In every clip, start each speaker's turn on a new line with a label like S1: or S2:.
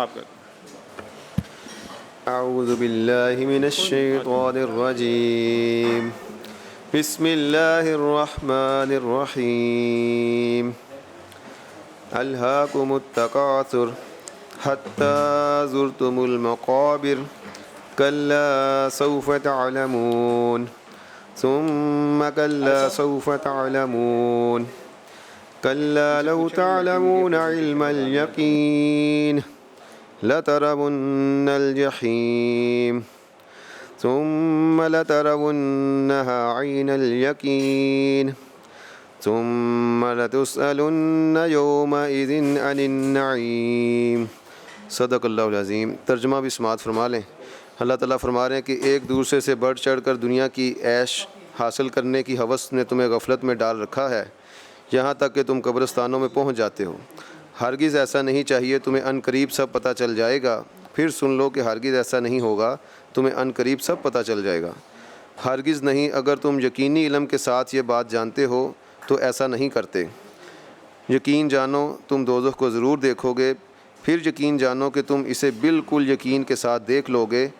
S1: आपका
S2: अऊज़ु बिल्लाहि मिनश्शैतानिर्रजीम बिस्मिल्लाहिर्रहमानिर्रहीम अल्हाकुमुत्तकासुर हत्ता ज़ुरतुमुल मक़ाबिर कल्ला सौफ़ तअलमून सुम्मा कल्ला सौफ़ तअलमून कल्ला लौ तअलमून इल्मल यक़ीन लतरवुन्नल जहीम सुम्मा लतरवुन्नहा ऐनल यकीन सुम्मा लतुस्अलुन्न यौमइज़िन अनिन नईम। सदक़ल्लाहुल अज़ीम। तर्जुमा भी समाअत फरमा लें। अल्लाह ताला फरमा रहे हैं कि एक दूसरे से बढ़ चढ़ कर दुनिया की ऐश हासिल करने की हवस ने तुम्हें गफलत में डाल रखा है, यहाँ तक कि तुम कब्रिस्तानों में पहुँच जाते हो। हरगिज़ ऐसा नहीं चाहिए, तुम्हें अनकरीब सब पता चल जाएगा। फिर सुन लो कि हरगिज़ ऐसा नहीं होगा, तुम्हें अनकरीब सब पता चल जाएगा। हरगिज़ नहीं, अगर तुम यकीनी इल्म के साथ ये बात जानते हो तो ऐसा नहीं करते। यकीन जानो तुम दोज़ख को ज़रूर देखोगे, फिर यकीन जानो कि तुम इसे बिल्कुल यकीन के साथ देख लोगे।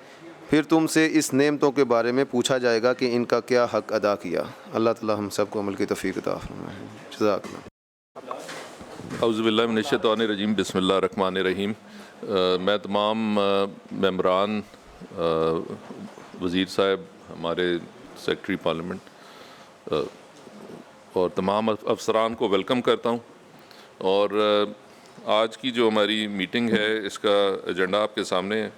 S2: फिर तुमसे इस नेमतों के बारे में पूछा जाएगा कि इनका क्या हक़ अदा किया। अल्लाह ताला हम सब को अमल की तौफ़ीक़ अता फ़रमाए। जज़ाकल्लाह।
S1: औज़ुबिल्लाहि मिनश्शैतानिर्रजीम बिस्मिल्लाहिर्रहमानिर्रहीम। मैं तमाम मेंबरान, वज़ीर साहब, हमारे सेक्रेटरी पार्लियामेंट और तमाम अफसरान को वेलकम करता हूँ। और आज की जो हमारी मीटिंग है इसका एजेंडा आपके सामने है।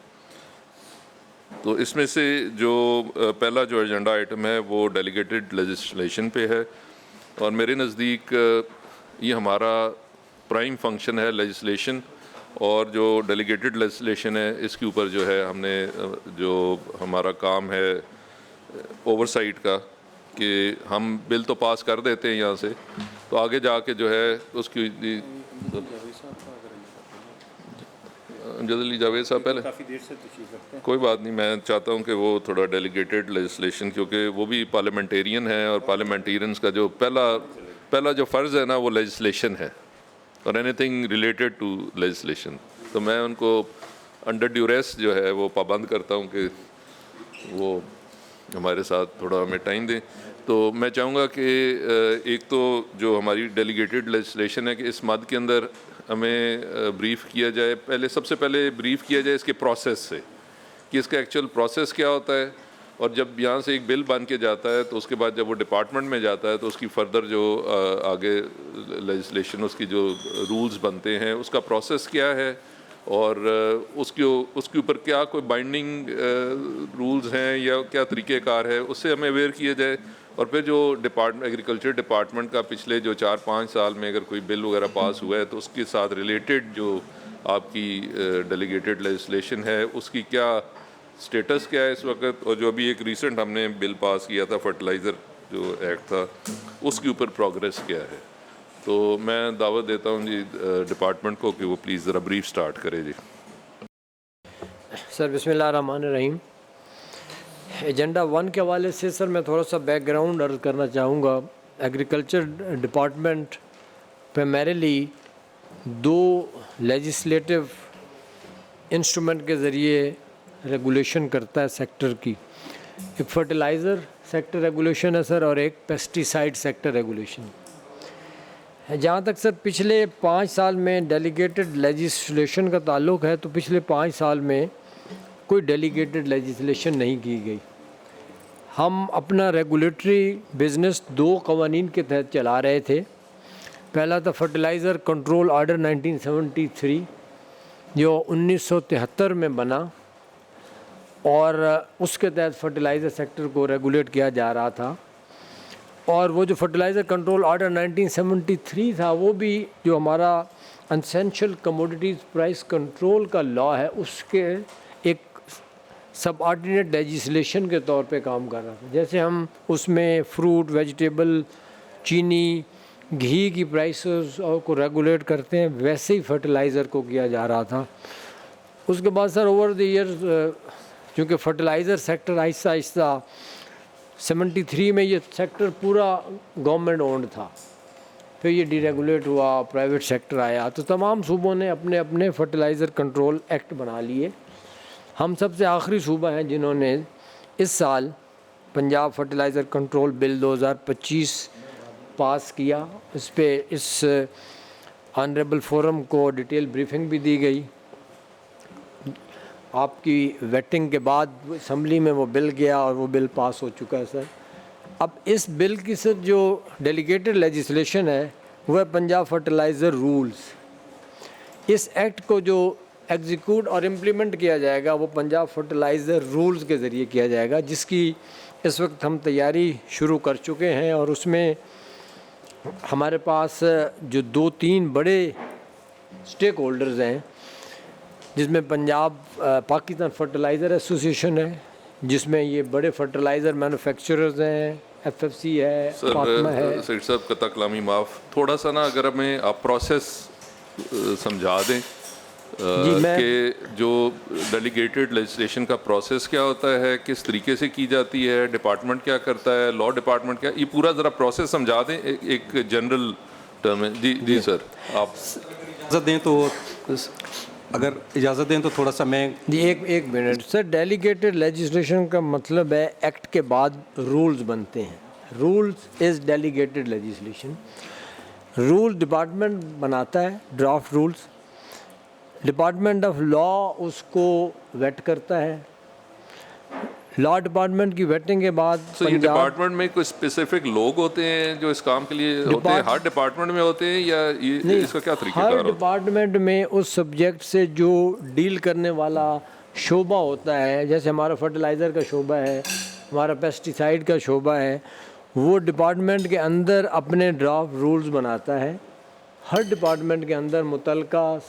S1: तो इसमें से जो पहला जो एजेंडा आइटम है वो डेलीगेटेड लेजिस्लेशन पे है, और मेरे नज़दीक ये हमारा प्राइम फंक्शन है लेजिस्लेशन, और जो डेलीगेटेड लेजिस्लेशन है इसके ऊपर जो है हमने जो हमारा काम है ओवरसाइट का, कि हम बिल तो पास कर देते हैं यहाँ से, तो आगे जाके जो है उसकी जल्दी जावेद साहब पहले
S3: काफ़ी देर से तशरीफ रखते हैं।
S1: कोई बात नहीं, मैं चाहता हूँ कि वो थोड़ा डेलीगेटेड लेजिस्लेशन, क्योंकि वो भी पार्लियामेंटेरियन है और पार्लियामेंटेरियंस का जो पहला जो फ़र्ज़ है ना वो लेजिस्लेशन है, और एनीथिंग रिलेटेड टू लेजिस्लेशन। तो मैं उनको अंडर ड्यूरेस जो है वो पाबंद करता हूँ कि वो हमारे साथ थोड़ा हमें टाइम दें। तो मैं चाहूँगा कि एक तो जो हमारी डेलीगेटेड लेजिस्लेशन है कि इस मद के अंदर हमें ब्रीफ़ किया जाए, सबसे पहले ब्रीफ़ किया जाए इसके प्रोसेस से, कि इसका एक्चुअल प्रोसेस क्या होता है, और जब यहाँ से एक बिल बन के जाता है तो उसके बाद जब वो डिपार्टमेंट में जाता है तो उसकी फ़र्दर जो आगे लेजिस्लेशन, उसकी जो रूल्स बनते हैं उसका प्रोसेस क्या है, और उसके ऊपर क्या कोई बाइंडिंग रूल्स हैं या क्या तरीक़ेकार है, उससे हमें अवेयर किया जाए। और फिर जो एग्रीकल्चर डिपार्टमेंट का पिछले जो 4-5 साल में अगर कोई बिल वगैरह पास हुआ है तो उसके साथ रिलेटेड जो आपकी डेलीगेटेड लेजिस्लेशन है उसकी क्या स्टेटस क्या है इस वक्त, और जो अभी एक रिसेंट हमने बिल पास किया था फर्टिलाइज़र जो एक्ट था उसके ऊपर प्रोग्रेस क्या है। तो मैं दावत देता हूँ जी डिपार्टमेंट को कि वो प्लीज़ ज़रा ब्रीफ स्टार्ट करे जी।
S4: सर बिस्मिल्लाहिर्रहमानिर्रहीम। एजेंडा 1 के हवाले से सर मैं थोड़ा सा बैकग्राउंड अर्ज़ करना चाहूँगा। Agriculture department primarily 2 legislative instrument के ज़रिए रेगुलेशन करता है सेक्टर की। एक फर्टिलाइज़र सेक्टर रेगुलेशन है सर, और एक पेस्टिसाइड सेक्टर रेगुलेशन है। जहाँ तक सर पिछले 5 साल में डेलीगेटेड लेजिस्लेशन का ताल्लुक़ है, तो पिछले 5 साल में कोई डेलीगेटेड लेजिस्लेशन नहीं की गई। हम अपना रेगुलेटरी बिज़नेस 2 कवानीन के तहत चला रहे थे। पहला था फर्टिलाइज़र कंट्रोल आर्डर 1973 जो 1973 में बना, और उसके तहत फर्टिलाइज़र सेक्टर को रेगुलेट किया जा रहा था। और वो जो फर्टिलाइज़र कंट्रोल आर्डर 1973 था वो भी जो हमारा एसेंशियल कमोडिटीज़ प्राइस कंट्रोल का लॉ है उसके एक सब ऑर्डिनेट लेजिस्लेशन के तौर पे काम कर रहा था। जैसे हम उसमें फ्रूट, वेजिटेबल, चीनी, घी की प्राइसेस को रेगुलेट करते हैं, वैसे ही फर्टिलाइज़र को किया जा रहा था। उसके बाद सर ओवर द ईयर चूँकि फर्टिलाइज़र सेक्टर आहिस्ता आहिस्ता 73 में ये सेक्टर पूरा गवर्नमेंट ओन्ड था, फिर ये डीरेगुलेट हुआ, प्राइवेट सेक्टर आया, तो तमाम सूबों ने अपने अपने फर्टिलाइज़र कंट्रोल एक्ट बना लिए। हम सबसे आखिरी सूबा हैं जिन्होंने इस साल पंजाब फर्टिलाइज़र कंट्रोल बिल 2025 पास किया। इस पे इस ऑनरेबल फोरम को डिटेल ब्रीफिंग भी दी गई। आपकी वेटिंग के बाद असम्बली में वो बिल गया और वो बिल पास हो चुका है सर। अब इस बिल की सर जो डेलीगेटेड लेजिस्लेशन है वो है पंजाब फर्टिलाइज़र रूल्स। इस एक्ट को जो एग्जीक्यूट और इम्प्लीमेंट किया जाएगा वो पंजाब फर्टिलाइज़र रूल्स के ज़रिए किया जाएगा, जिसकी इस वक्त हम तैयारी शुरू कर चुके हैं। और उसमें हमारे पास जो 2-3 बड़े स्टेक होल्डर्स हैं, जिसमें पंजाब पाकिस्तान फर्टिलाइज़र एसोसिएशन है, जिसमें ये बड़े फर्टिलाइज़र मैन्युफैक्चरर्स हैं, एफएफसी है, फातिमा है।
S1: सर साहब कता कलामी माफ़, थोड़ा सा ना अगर हमें आप प्रोसेस समझा दें कि जो डेलीगेटेड लेजिस्लेशन का प्रोसेस क्या होता है, किस तरीके से की जाती है, डिपार्टमेंट क्या करता है, लॉ डिपार्टमेंट क्या, ये पूरा ज़रा प्रोसेस समझा दें एक जनरल टर्म में। जी सर, आप
S3: इजाज़त दें तो अगर इजाज़त दें तो थोड़ा सा मैं
S4: जी एक मिनट सर। डेलीगेटेड लेजिस्लेशन का मतलब है एक्ट के बाद रूल्स बनते हैं। Rules is delegated legislation. Rule department बनाता है, draft rules. Department of law उसको वेट करता है। लॉ डिपार्टमेंट की वेटिंग के बाद
S1: तो ये डिपार्टमेंट में कोई स्पेसिफिक लोग होते हैं जो इस काम के लिए होते हैं, हर डिपार्टमेंट में होते हैं, या ये इसका क्या तरीका
S4: हर
S1: होता है?
S4: डिपार्टमेंट में उस सब्जेक्ट से जो डील करने वाला शोबा होता है, जैसे हमारा फर्टिलाइज़र का शोबा है, हमारा पेस्टिसाइड का शोबा है, वो डिपार्टमेंट के अंदर अपने ड्राफ्ट रूल्स बनाता है। हर डिपार्टमेंट के अंदर मुतलका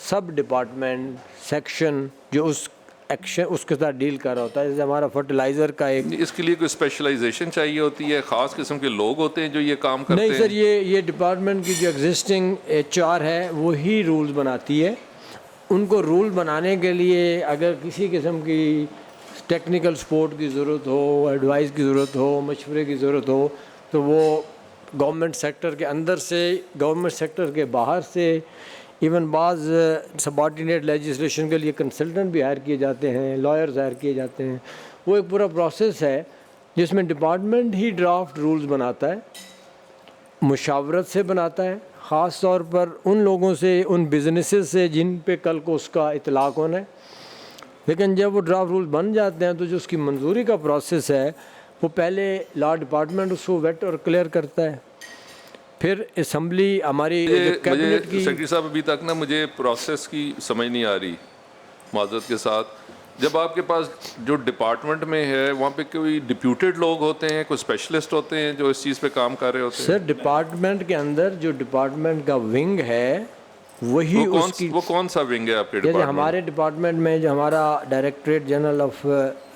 S4: सब डिपार्टमेंट सेक्शन जो उस एक्शन उसके साथ डील कर रहा होता है। जैसे हमारा फर्टिलाइज़र का एक,
S1: इसके लिए कोई स्पेशलाइजेशन चाहिए होती है, ख़ास किस्म के लोग होते हैं जो ये काम करते हैं?
S4: नहीं सर, ये डिपार्टमेंट की जो एग्जिस्टिंग HR है वही रूल्स बनाती है। उनको रूल बनाने के लिए अगर किसी किस्म की टेक्निकल सपोर्ट की ज़रूरत हो, एडवाइस की ज़रूरत हो, मशवरे की ज़रूरत हो, तो वो गवर्नमेंट सेक्टर के अंदर से, गवर्नमेंट सेक्टर के बाहर से, इवन बाज़ सबऑर्डिनेट लेजिस्लेशन के लिए कंसल्टेंट भी हायर किए जाते हैं, लॉयर्स हायर किए जाते हैं। वो एक पूरा प्रोसेस है जिसमें डिपार्टमेंट ही ड्राफ्ट रूल्स बनाता है, मुशावरत से बनाता है, ख़ास तौर पर उन लोगों से, उन बिजनेसेस से जिन पे कल को उसका इतलाक़ होना है। लेकिन जब वो ड्राफ्ट रूल बन जाते हैं तो जो उसकी मंजूरी का प्रोसेस है वो पहले लॉ डिपार्टमेंट उसको वेट और क्लियर करता है, फिर असम्बली हमारी कैबिनेट की।
S1: सेक्रेटरी साहब अभी तक ना मुझे प्रोसेस की समझ नहीं आ रही, माजरत के साथ। जब आपके पास जो डिपार्टमेंट में है वहाँ पे कोई डिप्यूटेड लोग होते हैं, कोई स्पेशलिस्ट होते हैं जो इस चीज़ पे काम कर रहे होते हैं?
S4: सर डिपार्टमेंट के अंदर जो डिपार्टमेंट का विंग है वही उसकी,
S1: वो कौन सा विंग है आपके
S4: जैसे
S1: डिपार्टमेंट?
S4: हमारे डिपार्टमेंट में जो हमारा डायरेक्टरेट जनरल ऑफ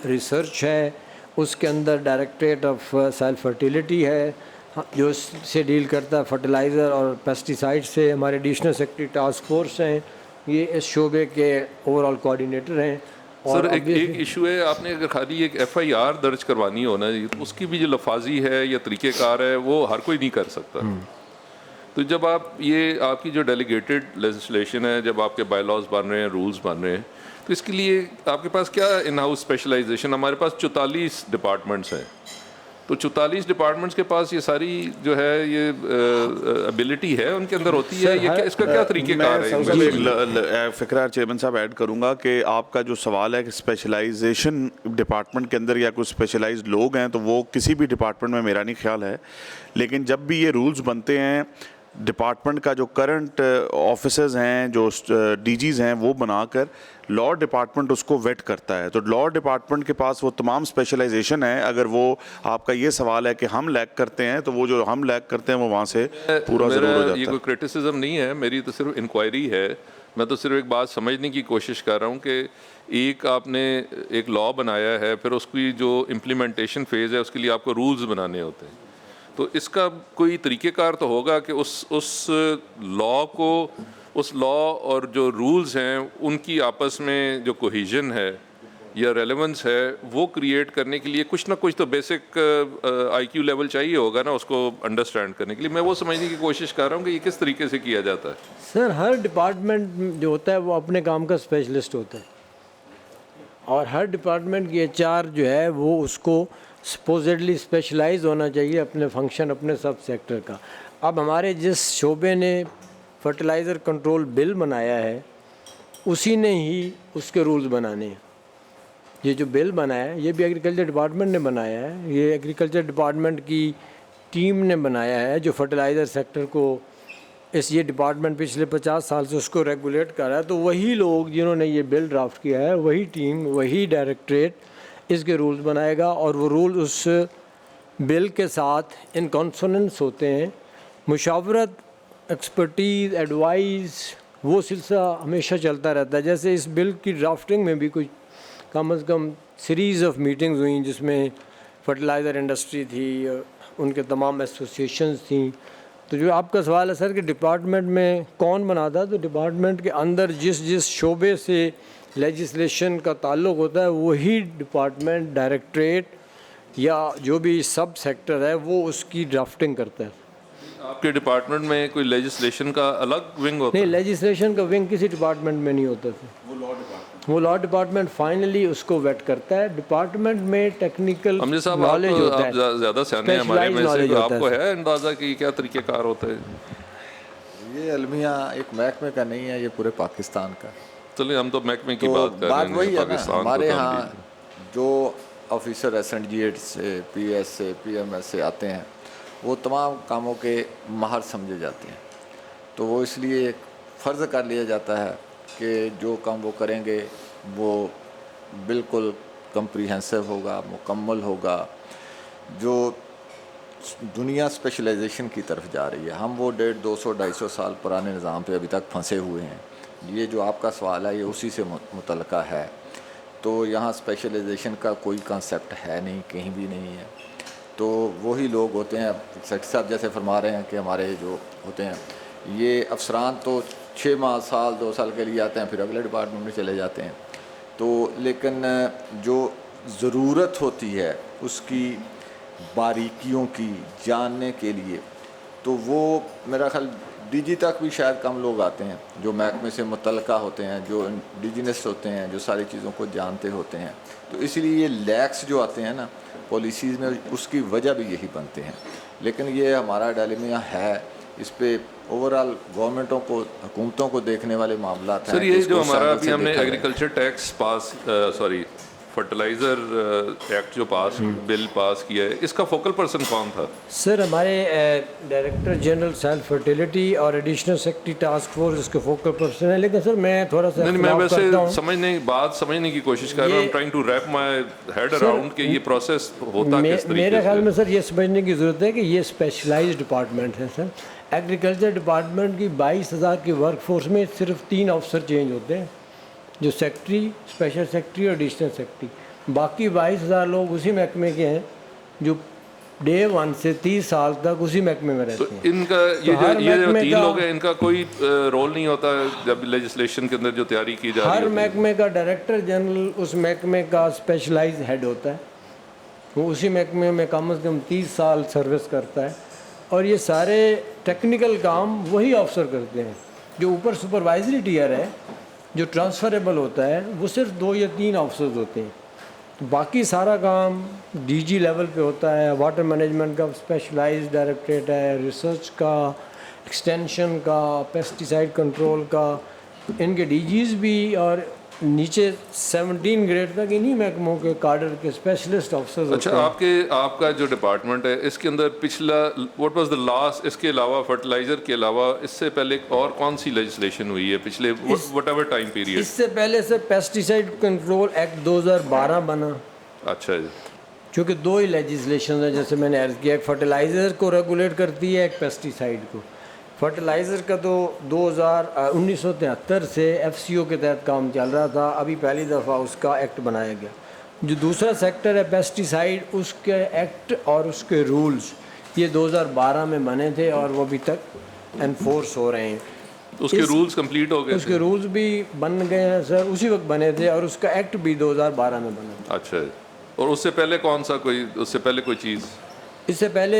S4: रिसर्च है, उसके अंदर डायरेक्टरेट ऑफ सॉइल फर्टिलिटी है जो से डील करता है फर्टिलाइज़र और पेस्टिसाइड से। हमारे एडिशनल सेक्रेटरी टास्क फोर्स हैं, ये इस शोबे के ओवरऑल कोऑर्डिनेटर हैं।
S1: सर एक इशू है, आपने अगर खाली एक FIR दर्ज करवानी हो ना, तो उसकी भी जो लफाजी है या तरीक़ेकार है वो हर कोई नहीं कर सकता। तो जब आप ये आपकी जो डेलीगेटेड लेजिस्लेशन है, जब आपके बायलॉज बन रहे हैं, रूल्स बन रहे हैं, तो इसके लिए आपके पास क्या इन हाउस स्पेशलाइजेशन? हमारे पास 44 डिपार्टमेंट्स हैं, तो 44 डिपार्टमेंट्स के पास ये सारी जो है ये एबिलिटी है उनके अंदर होती है, ये इसका क्या तरीक़ेकार है?
S5: मैं फ़िक्रा चेयरमैन साहब ऐड करूंगा कि आपका जो सवाल है कि स्पेशलाइजेशन डिपार्टमेंट के अंदर या कुछ स्पेशलाइज्ड लोग हैं, तो वो किसी भी डिपार्टमेंट में मेरा नहीं ख्याल है। लेकिन जब भी ये रूल्स बनते हैं, डिपार्टमेंट का जो करंट ऑफिसर्स हैं, जो DGs हैं, वो बनाकर लॉ डिपार्टमेंट उसको वेट करता है। तो लॉ डिपार्टमेंट के पास वो तमाम स्पेशलाइजेशन है। अगर वो आपका ये सवाल है कि हम लैक करते हैं, तो वो जो हम लैक करते हैं वो वहाँ से पूरा ज़रूर हो जाता है।
S1: ये कोई क्रिटिसिज्म नहीं है मेरी, तो सिर्फ इंक्वायरी है। मैं तो सिर्फ एक बात समझने की कोशिश कर रहा हूँ कि एक आपने एक लॉ बनाया है, फिर उसकी जो इम्प्लीमेंटेशन फेज़ है उसके लिए आपको रूल्स बनाने होते हैं, तो इसका कोई तरीक़ेकार तो होगा कि उस लॉ को, उस लॉ और जो रूल्स हैं उनकी आपस में जो कोहिजन है या रेलेवेंस है वो क्रिएट करने के लिए कुछ ना कुछ तो बेसिक आईक्यू लेवल चाहिए होगा ना उसको अंडरस्टैंड करने के लिए। मैं वो समझने की कोशिश कर रहा हूँ कि ये किस तरीके से किया जाता है।
S4: सर हर डिपार्टमेंट जो होता है वो अपने काम का स्पेशलिस्ट होता है, और हर डिपार्टमेंट की एचआर जो है वो उसको सपोजिटली स्पेशलाइज होना चाहिए अपने फंक्शन, अपने सब सेक्टर का। अब हमारे जिस शोबे ने फर्टिलाइज़र कंट्रोल बिल बनाया है उसी ने ही उसके रूल्स बनाने हैं। ये जो बिल बनाया है ये भी एग्रीकल्चर डिपार्टमेंट ने बनाया है, ये एग्रीकल्चर डिपार्टमेंट की टीम ने बनाया है जो फर्टिलाइज़र सेक्टर को ये डिपार्टमेंट पिछले 50 साल से उसको रेगुलेट कर रहा है। तो वही लोग जिन्होंने ये बिल ड्राफ्ट किया है, वही टीम, वही डायरेक्टरेट इसके रूल्स बनाएगा, और वो रूल उस बिल के साथ इन कॉन्सोनेंस होते हैं। मुशावरत, एक्सपर्टीज़, एडवाइस, वो सिलसिला हमेशा चलता रहता है। जैसे इस बिल की ड्राफ्टिंग में भी कुछ कम से कम सीरीज़ ऑफ मीटिंग्स हुई जिसमें फर्टिलाइज़र इंडस्ट्री थी, उनके तमाम एसोसिएशंस थी। तो जो आपका सवाल है सर कि डिपार्टमेंट में कौन बनाता है, तो डिपार्टमेंट के अंदर जिस जिस शोबे से लेजिस्लेशन का ताल्लुक़ होता है वही डिपार्टमेंट, डायरेक्टरेट या जो भी सब सेक्टर है वो उसकी ड्राफ्टिंग करता है।
S1: आपके डिपार्टमेंट में कोई लेजिस्लेशन का अलग विंग होता
S4: नहीं,
S1: है?
S4: लेजिस्लेशन का विंग किसी डिपार्टमेंट में नहीं होता था। वो लॉ डिपार्टमेंट फाइनली उसको वेट करता है। डिपार्टमेंट में टेक्निकल
S1: हमने साहब
S4: नॉलेज होता है,
S1: आप ज़्यादा सियाने हैं हमारे में से,
S4: knowledge
S1: तो
S4: होता
S1: आपको है अंदाज़ा कि क्या तरीक़ेकार होता है?
S6: ये अलमिया एक महकमे का नहीं है, ये पूरे पाकिस्तान का।
S1: चलिए हम तो महकमे की
S6: तो
S1: बात कर
S6: बात
S1: रहे
S6: वही
S1: हैं,
S6: है ना,
S1: पाकिस्तान
S6: हमारे
S1: को तो हम
S6: यहाँ
S1: भी-
S6: जो ऑफिसर एसएनडीएड से, पीएस से, पीएमएस से आते हैं वो तमाम कामों के माहर समझे जाते हैं। तो वो इसलिए एक फ़र्ज़ कर लिया जाता है कि जो काम वो करेंगे वो बिल्कुल कम्प्रीहेंसिव होगा, मुकम्मल होगा। जो दुनिया स्पेशलाइजेशन की तरफ जा रही है, हम वो 150-200-250 साल पुराने निज़ाम पे अभी तक फंसे हुए हैं। ये जो आपका सवाल है ये उसी से मुतल्लिक़ा है। तो यहाँ स्पेशलाइजेशन का कोई कंसेप्ट है नहीं, कहीं भी नहीं है। तो वही लोग होते हैं, सेक्रेटरी साहब जैसे फरमा रहे हैं कि हमारे जो होते हैं ये अफसरान तो 6 माह, साल, 2 साल के लिए आते हैं, फिर अगले डिपार्टमेंट में चले जाते हैं। तो लेकिन जो ज़रूरत होती है उसकी बारीकियों की जानने के लिए, तो वो मेरा ख्याल डीजी तक भी शायद कम लोग आते हैं जो महकमे से मुतल्लिका होते हैं, जो इंडिजिनस होते हैं, जो सारी चीज़ों को जानते होते हैं। तो इसलिए ये लैक्स जो आते हैं ना पॉलिसीज़ में, उसकी वजह भी यही बनते हैं। लेकिन ये हमारा डायलेमा है, इस पे ओवरऑल गवर्नमेंटों को, हुकूमतों को देखने वाले मामला हैं।
S1: सर ये जो हमारा
S6: इसको
S1: अभी हमने
S6: देखा जाए।
S1: एग्रीकल्चर टैक्स पास, सॉरी फर्टिलाइज़र एक्ट जो पास बिल पास किया है, इसका फोकल पर्सन कौन था?
S4: सर हमारे डायरेक्टर जनरल सेल्फ फर्टिलिटी और एडिशनल सेक्रेटरी टास्क फोर्स इसके फोकल पर्सन है। लेकिन सर मैं थोड़ा सा
S1: नहीं, मैं
S4: इख्तिलाफ करता हूँ।
S1: वैसे बात समझने की कोशिश कर रहा हूँ, trying to wrap my head around कि ये प्रोसेस होता किस तरीके
S4: मेरे ख्याल में
S1: से।
S4: सर ये समझने की ज़रूरत है कि ये स्पेशलाइज्ड डिपार्टमेंट है। सर एग्रीकल्चर डिपार्टमेंट की 22,000 की वर्कफोर्स में सिर्फ 3 अफसर चेंज होते हैं, जो सेक्रेटरी, स्पेशल सेक्रेटरी और एडिशनल सेक्रेटरी। बाकी 22,000 लोग उसी महकमे के हैं जो डे 1 से 30 साल तक उसी महकमे में रहते
S1: तो
S4: हैं।
S1: इनका
S4: हर
S1: ये जो
S4: महकमे
S1: 3
S4: का-
S1: लोग हैं इनका कोई रोल नहीं होता जब लेजिस्लेशन के अंदर जो तैयारी की जा रही
S4: हर
S1: होती है?
S4: महकमे का डायरेक्टर जनरल उस महकमे का स्पेशलाइज हेड होता है, वो उसी महकमे में कम से कम 30 साल सर्विस करता है, और ये सारे टेक्निकल काम वही अफसर करते हैं। जो ऊपर सुपरवाइजरी टीयर है जो ट्रांसफरेबल होता है वो सिर्फ 2 या 3 अफसर होते हैं। बाकी सारा काम डीजी लेवल पे होता है। वाटर मैनेजमेंट का स्पेशलाइज्ड डायरेक्टरेट है, रिसर्च का, एक्सटेंशन का, पेस्टिसाइड कंट्रोल का, इनके डीजीज भी, और नीचे 17 ग्रेड तक इन्हीं महकमों के कार्डर के स्पेशलिस्ट ऑफिसर्स
S1: अच्छा,
S4: होते हैं।
S1: आपका जो डिपार्टमेंट है इसके अंदर पिछला व्हाट वाज द लास्ट, इसके अलावा फर्टिलाइजर के अलावा इससे पहले और कौन सी लेजिस्लेशन हुई है पिछले व्हाटएवर टाइम पीरियड?
S4: इससे पहले से पेस्टिसाइड कंट्रोल एक्ट 2012 बना,
S1: अच्छा जी।
S4: क्योंकि 2 ही लेजिस्लेशन है जैसे मैंने अर्ज किया, एक फर्टिलाइज़र को रेगुलेट करती है, एक पेस्टिसाइड को। फर्टिलाइज़र का तो 1973 से एफसीओ के तहत काम चल रहा था, अभी पहली दफ़ा उसका एक्ट बनाया गया। जो दूसरा सेक्टर है पेस्टिसाइड, उसके एक्ट और उसके रूल्स ये 2012 में बने थे और वो अभी तक एनफोर्स हो रहे हैं।
S1: उसके रूल्स कंप्लीट हो गए
S4: उसके
S1: थे?
S4: रूल्स भी बन गए हैं सर, उसी वक्त बने थे, और उसका एक्ट भी 2012 में बना था।
S1: अच्छा, और उससे पहले कौन सा उससे पहले कोई चीज़?
S4: इससे पहले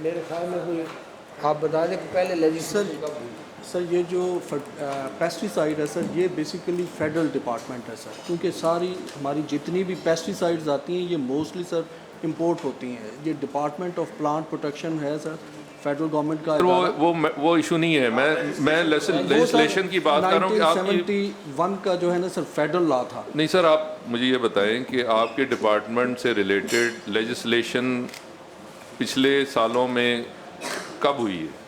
S4: मेरे ख्याल में कोई, आप बता दें कि पहले लेजिस्लेशन।
S7: सर ये जो पेस्टिसाइड है सर, ये बेसिकली फेडरल डिपार्टमेंट है सर, क्योंकि सारी हमारी जितनी भी पेस्टिसाइड्स आती हैं ये मोस्टली सर इंपोर्ट होती हैं। ये डिपार्टमेंट ऑफ प्लांट प्रोटेक्शन है सर, फेडरल गवर्नमेंट का इदारा।
S1: वो इशू नहीं है, मैं लेजिस्लेशन की बात कर रहा हूँ कि आपकी
S7: 1971 का जो है ना सर फेडरल लॉ था।
S1: नहीं सर, आप मुझे ये बताएं कि आपके डिपार्टमेंट से रिलेटेड लेजिस्लेशन पिछले सालों में कब हुई है?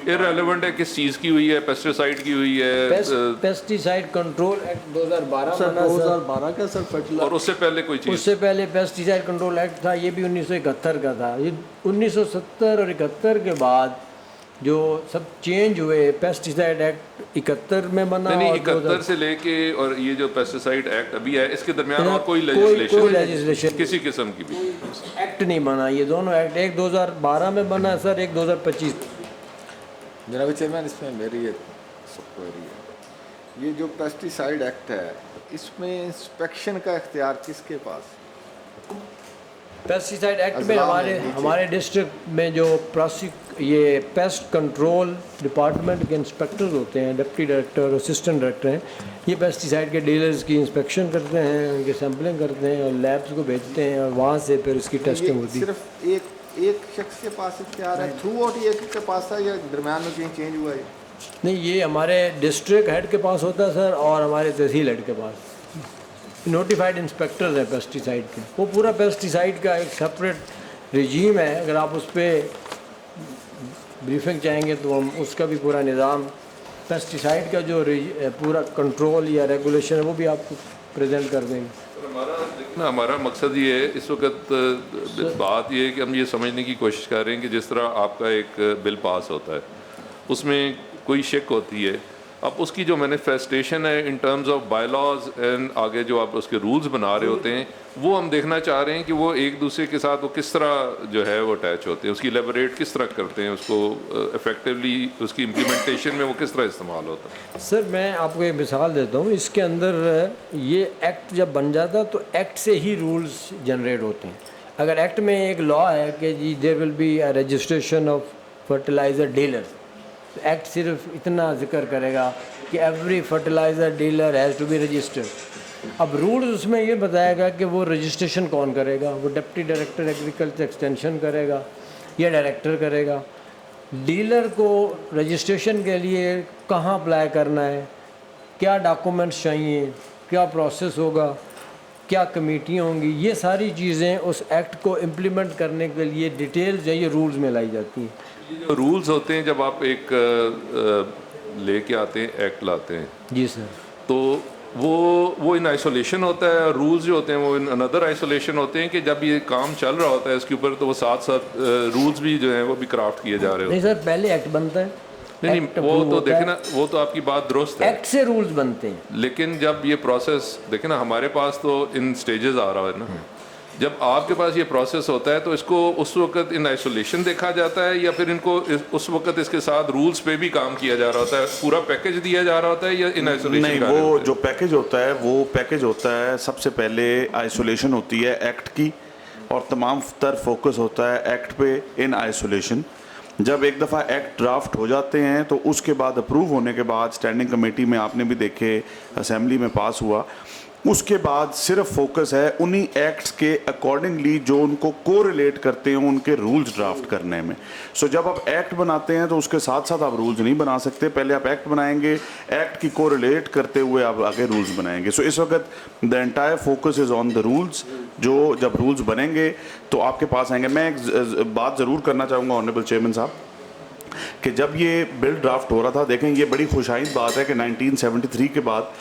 S1: इररेलेवेंट है किस चीज़ की हुई है, पेस्टिसाइड की हुई है,
S4: पेस्टिसाइड कंट्रोल एक्ट 2012
S7: सर
S4: बना सर,
S7: 2012 का सर फर्टिलाइजर।
S1: और उससे पहले कोई चीज़?
S4: उससे पहले पेस्टिसाइड कंट्रोल एक्ट था, ये भी 1971 का था। ये 1970 और 71 के बाद जो सब चेंज हुए, पेस्टिसाइड एक्ट 71 में बना।
S1: नहीं,
S4: और
S1: 71 से लेके और ये जो पेस्टिसाइड एक्ट अभी है, इसके दरमियान
S4: हाँ,
S1: और कोई
S4: कोई
S1: लेजिस्लेशन किसी किस्म की भी?
S4: एक्ट नहीं बना। ये दोनों एक्ट, एक 2012 में बना है सर, एक 2025।
S6: जनाब चेयरमैन, इसमें मेरी एक क्वेरी है। ये जो पेस्टिसाइड एक्ट है, इसमें इंस्पेक्शन का इख्तियार किसके पास?
S4: पेस्टिसाइड एक्ट में
S6: अज़लाम है नीचे।
S4: हमारे डिस्ट्रिक्ट में जो ये पेस्ट कंट्रोल डिपार्टमेंट के इंस्पेक्टर्स होते हैं, डिप्टी डायरेक्टर और असिस्टेंट डायरेक्टर हैं, ये पेस्टिसाइड के डीलर्स की इंस्पेक्शन करते हैं, उनकी सैम्पलिंग करते हैं और लैब्स को भेजते हैं, और वहाँ से फिर इसकी टेस्टिंग होती है।
S6: सिर्फ एक शख्स के पास इख्तियार है, थ्रू आउट एक के पास था या दरमियान में कहीं चेंज हुआ है?
S4: नहीं, ये हमारे डिस्ट्रिक्ट हेड के पास होता है सर, और हमारे तहसील हेड के पास नोटिफाइड इंस्पेक्टर्स हैं पेस्टिसाइड के। वो पूरा पेस्टिसाइड का एक सेपरेट रिजीम है। अगर आप उस पर ब्रीफिंग चाहेंगे तो हम उसका भी पूरा निज़ाम, पेस्टिसाइड का जो पूरा कंट्रोल या रेगुलेशन है, वो भी आपको प्रेजेंट कर देंगे।
S1: हमारा मकसद ये है इस वक्त, बात ये है कि हम ये समझने की कोशिश कर रहे हैं कि जिस तरह आपका एक बिल पास होता है, उसमें कोई शक होती है, अब उसकी जो मैनिफेस्टेशन है in terms of bylaws and आगे जो आप उसके रूल्स बना रहे होते हैं, वो हम देखना चाह रहे हैं कि वो एक दूसरे के साथ वो किस तरह जो है वो अटैच होते हैं, उसकी एलेबोरेट किस तरह करते हैं, उसको इफेक्टिवली उसकी इम्प्लीमेंटेशन में वो किस तरह इस्तेमाल होता है।
S4: सर मैं आपको एक मिसाल देता हूँ। इसके अंदर ये एक्ट जब बन जाता तो एक्ट से ही रूल्स जनरेट होते हैं। अगर एक्ट में एक लॉ है कि जी there will be a registration of fertiliser dealer, act सिर्फ इतना जिक्र करेगा कि every fertiliser dealer has to be registered. अब रूल्स उसमें ये बताएगा कि वो रजिस्ट्रेशन कौन करेगा, वो डिप्टी डायरेक्टर एग्रीकल्चर एक्सटेंशन करेगा या डायरेक्टर करेगा। डीलर को रजिस्ट्रेशन के लिए कहाँ अप्लाई करना है, क्या डॉक्यूमेंट्स चाहिए, क्या प्रोसेस होगा, क्या कमेटियाँ होंगी, ये सारी चीज़ें उस एक्ट को इम्प्लीमेंट करने के लिए डिटेल्स जो ये रूल्स में लाई जाती हैं।
S1: जो रूल्स होते हैं जब आप एक लेके आते हैं, एक्ट लाते हैं,
S4: जी सर,
S1: तो वो इन आइसोलेशन होता है, और रूल्स जो होते हैं वो इन अनदर आइसोलेशन होते हैं कि जब ये काम चल रहा होता है इसके ऊपर, तो वो साथ साथ रूल्स भी जो हैं वो भी क्राफ्ट किए जा रहे होते
S4: नहीं सर, पहले एक्ट बनता है।
S1: हैं। नहीं,
S4: Act
S1: वो
S4: approve
S1: तो
S4: होता
S1: देखे
S4: है।
S1: ना, वो तो आपकी बात दुरुस्त है,
S4: एक्ट से रूल्स बनते हैं।
S1: लेकिन जब ये प्रोसेस देखे ना, हमारे पास तो इन स्टेजेस आ रहा है ना, जब आपके पास ये प्रोसेस होता है तो इसको उस वक्त इन आइसोलेशन देखा जाता है, या फिर इनको उस वक्त इसके साथ रूल्स पे भी काम किया जा रहा होता है, पूरा पैकेज दिया जा रहा होता है, या इन आइसोलेशन?
S5: नहीं, वो जो पैकेज होता है वो पैकेज होता है, सबसे पहले आइसोलेशन होती है एक्ट की, और तमाम तर फोकस होता है एक्ट पे इन आइसोलेशन। जब एक दफ़ा एक्ट ड्राफ्ट हो जाते हैं तो उसके बाद अप्रूव होने के बाद स्टैंडिंग कमेटी में आपने भी देखे, असेंबली में पास हुआ, उसके बाद सिर्फ फोकस है उन्हीं एक्ट्स के अकॉर्डिंगली जो उनको कोरिलेट करते हैं उनके रूल्स ड्राफ्ट करने में। सो जब आप एक्ट बनाते हैं तो उसके साथ साथ आप रूल्स नहीं बना सकते, पहले आप एक्ट बनाएंगे, एक्ट की कोरिलेट करते हुए आप आगे रूल्स बनाएंगे। सो इस वक्त the entire focus is on the rules. जो जब रूल्स बनेंगे तो आपके पास आएंगे। मैं एक बात ज़रूर करना चाहूँगा ऑनरेबल चेयरमैन साहब, कि जब ये बिल ड्राफ्ट हो रहा था, देखें ये बड़ी खुशाइंद बात है कि 1973 के बाद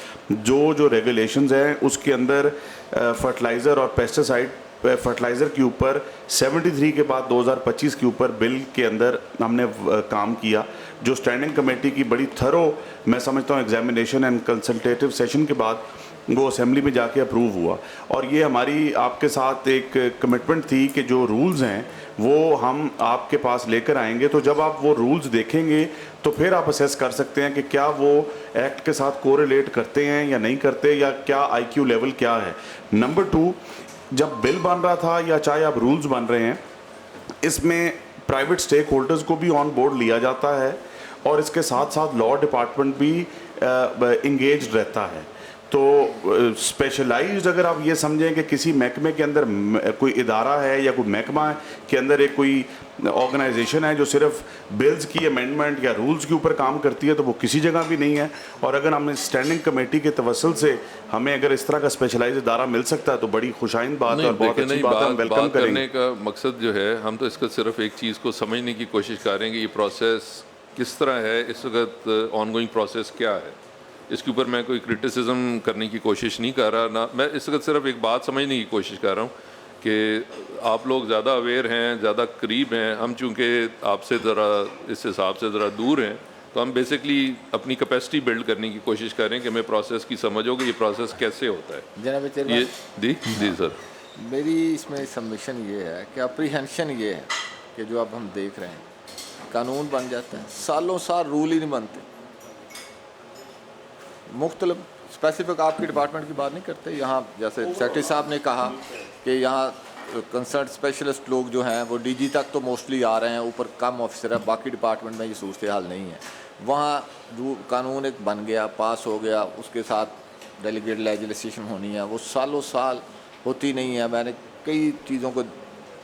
S5: जो रेगुलेशंस हैं उसके अंदर फर्टिलाइज़र और पेस्टिसाइड, फर्टिलाइज़र के ऊपर 73 के बाद 2025 के ऊपर बिल के अंदर हमने काम किया, जो स्टैंडिंग कमेटी की बड़ी थरो मैं समझता हूँ एग्जामिनेशन एंड कंसल्टेटिव सेशन के बाद वो असेंबली में जाके अप्रूव हुआ। और ये हमारी आपके साथ एक कमिटमेंट थी कि जो रूल्स हैं वो हम आपके पास लेकर आएंगे, तो जब आप वो रूल्स देखेंगे तो फिर आप असेस कर सकते हैं कि क्या वो एक्ट के साथ कोरिलेट करते हैं या नहीं करते, या क्या आईक्यू लेवल क्या है। नंबर 2, जब बिल बन रहा था या चाहे अब रूल्स बन रहे हैं, इसमें प्राइवेट स्टेक होल्डर्स को भी ऑन बोर्ड लिया जाता है और इसके साथ साथ लॉ डिपार्टमेंट भी इंगेज रहता है। तो स्पेशलाइज्ड अगर आप ये समझें कि किसी महकमे के अंदर कोई इदारा है या कोई महकमा के अंदर एक कोई ऑर्गेनाइजेशन है जो सिर्फ बिल्स की अमेंडमेंट या रूल्स के ऊपर काम करती है, तो वो किसी जगह भी नहीं है। और अगर हमें स्टैंडिंग कमेटी के तवसल से हमें अगर इस तरह का स्पेशलाइज्ड इदारा मिल सकता है तो बड़ी खुशाइंद बात है और बहुत अच्छी बात है, हम वेलकम करेंगे।
S1: करने का मकसद जो है, हम तो इसका सिर्फ एक चीज़ को समझने की कोशिश कर रहे हैं कि ये प्रोसेस किस तरह है, इस वक्त ऑनगोइंग प्रोसेस क्या है। इसके ऊपर मैं कोई क्रिटिसिज्म करने की कोशिश नहीं कर रहा ना, मैं इस वक्त सिर्फ एक बात समझने की कोशिश कर रहा हूँ कि आप लोग ज़्यादा अवेयर हैं, ज़्यादा करीब हैं। हम चूँकि आपसे ज़रा इस हिसाब से ज़रा दूर हैं, तो हम बेसिकली अपनी कैपेसिटी बिल्ड करने की कोशिश कर रहे हैं कि हमें प्रोसेस की समझ हो कि ये प्रोसेस कैसे होता है।
S6: जनाब चेयरमैन,
S1: ये जी सर,
S6: मेरी इसमें सबमिशन ये है कि अप्रीहेंशन ये है कि जो अब हम देख रहे हैं, कानून बन जाता है, सालों साल रूल ही नहीं बनते। मुख्तलिफ स्पेसिफिक आपके डिपार्टमेंट की बात नहीं करते। यहाँ जैसे सेक्रेटरी साहब ने कहा कि यहाँ कंसर्न स्पेशलिस्ट लोग जो हैं वो डीजी तक तो मोस्टली आ रहे हैं, ऊपर कम ऑफिसर है, बाकी डिपार्टमेंट में ये सूरत हाल नहीं है। वहाँ कानून एक बन गया, पास हो गया, उसके साथ डेलीगेट लेजिस्लेशन होनी है, वो सालों साल होती नहीं है। मैंने कई चीज़ों को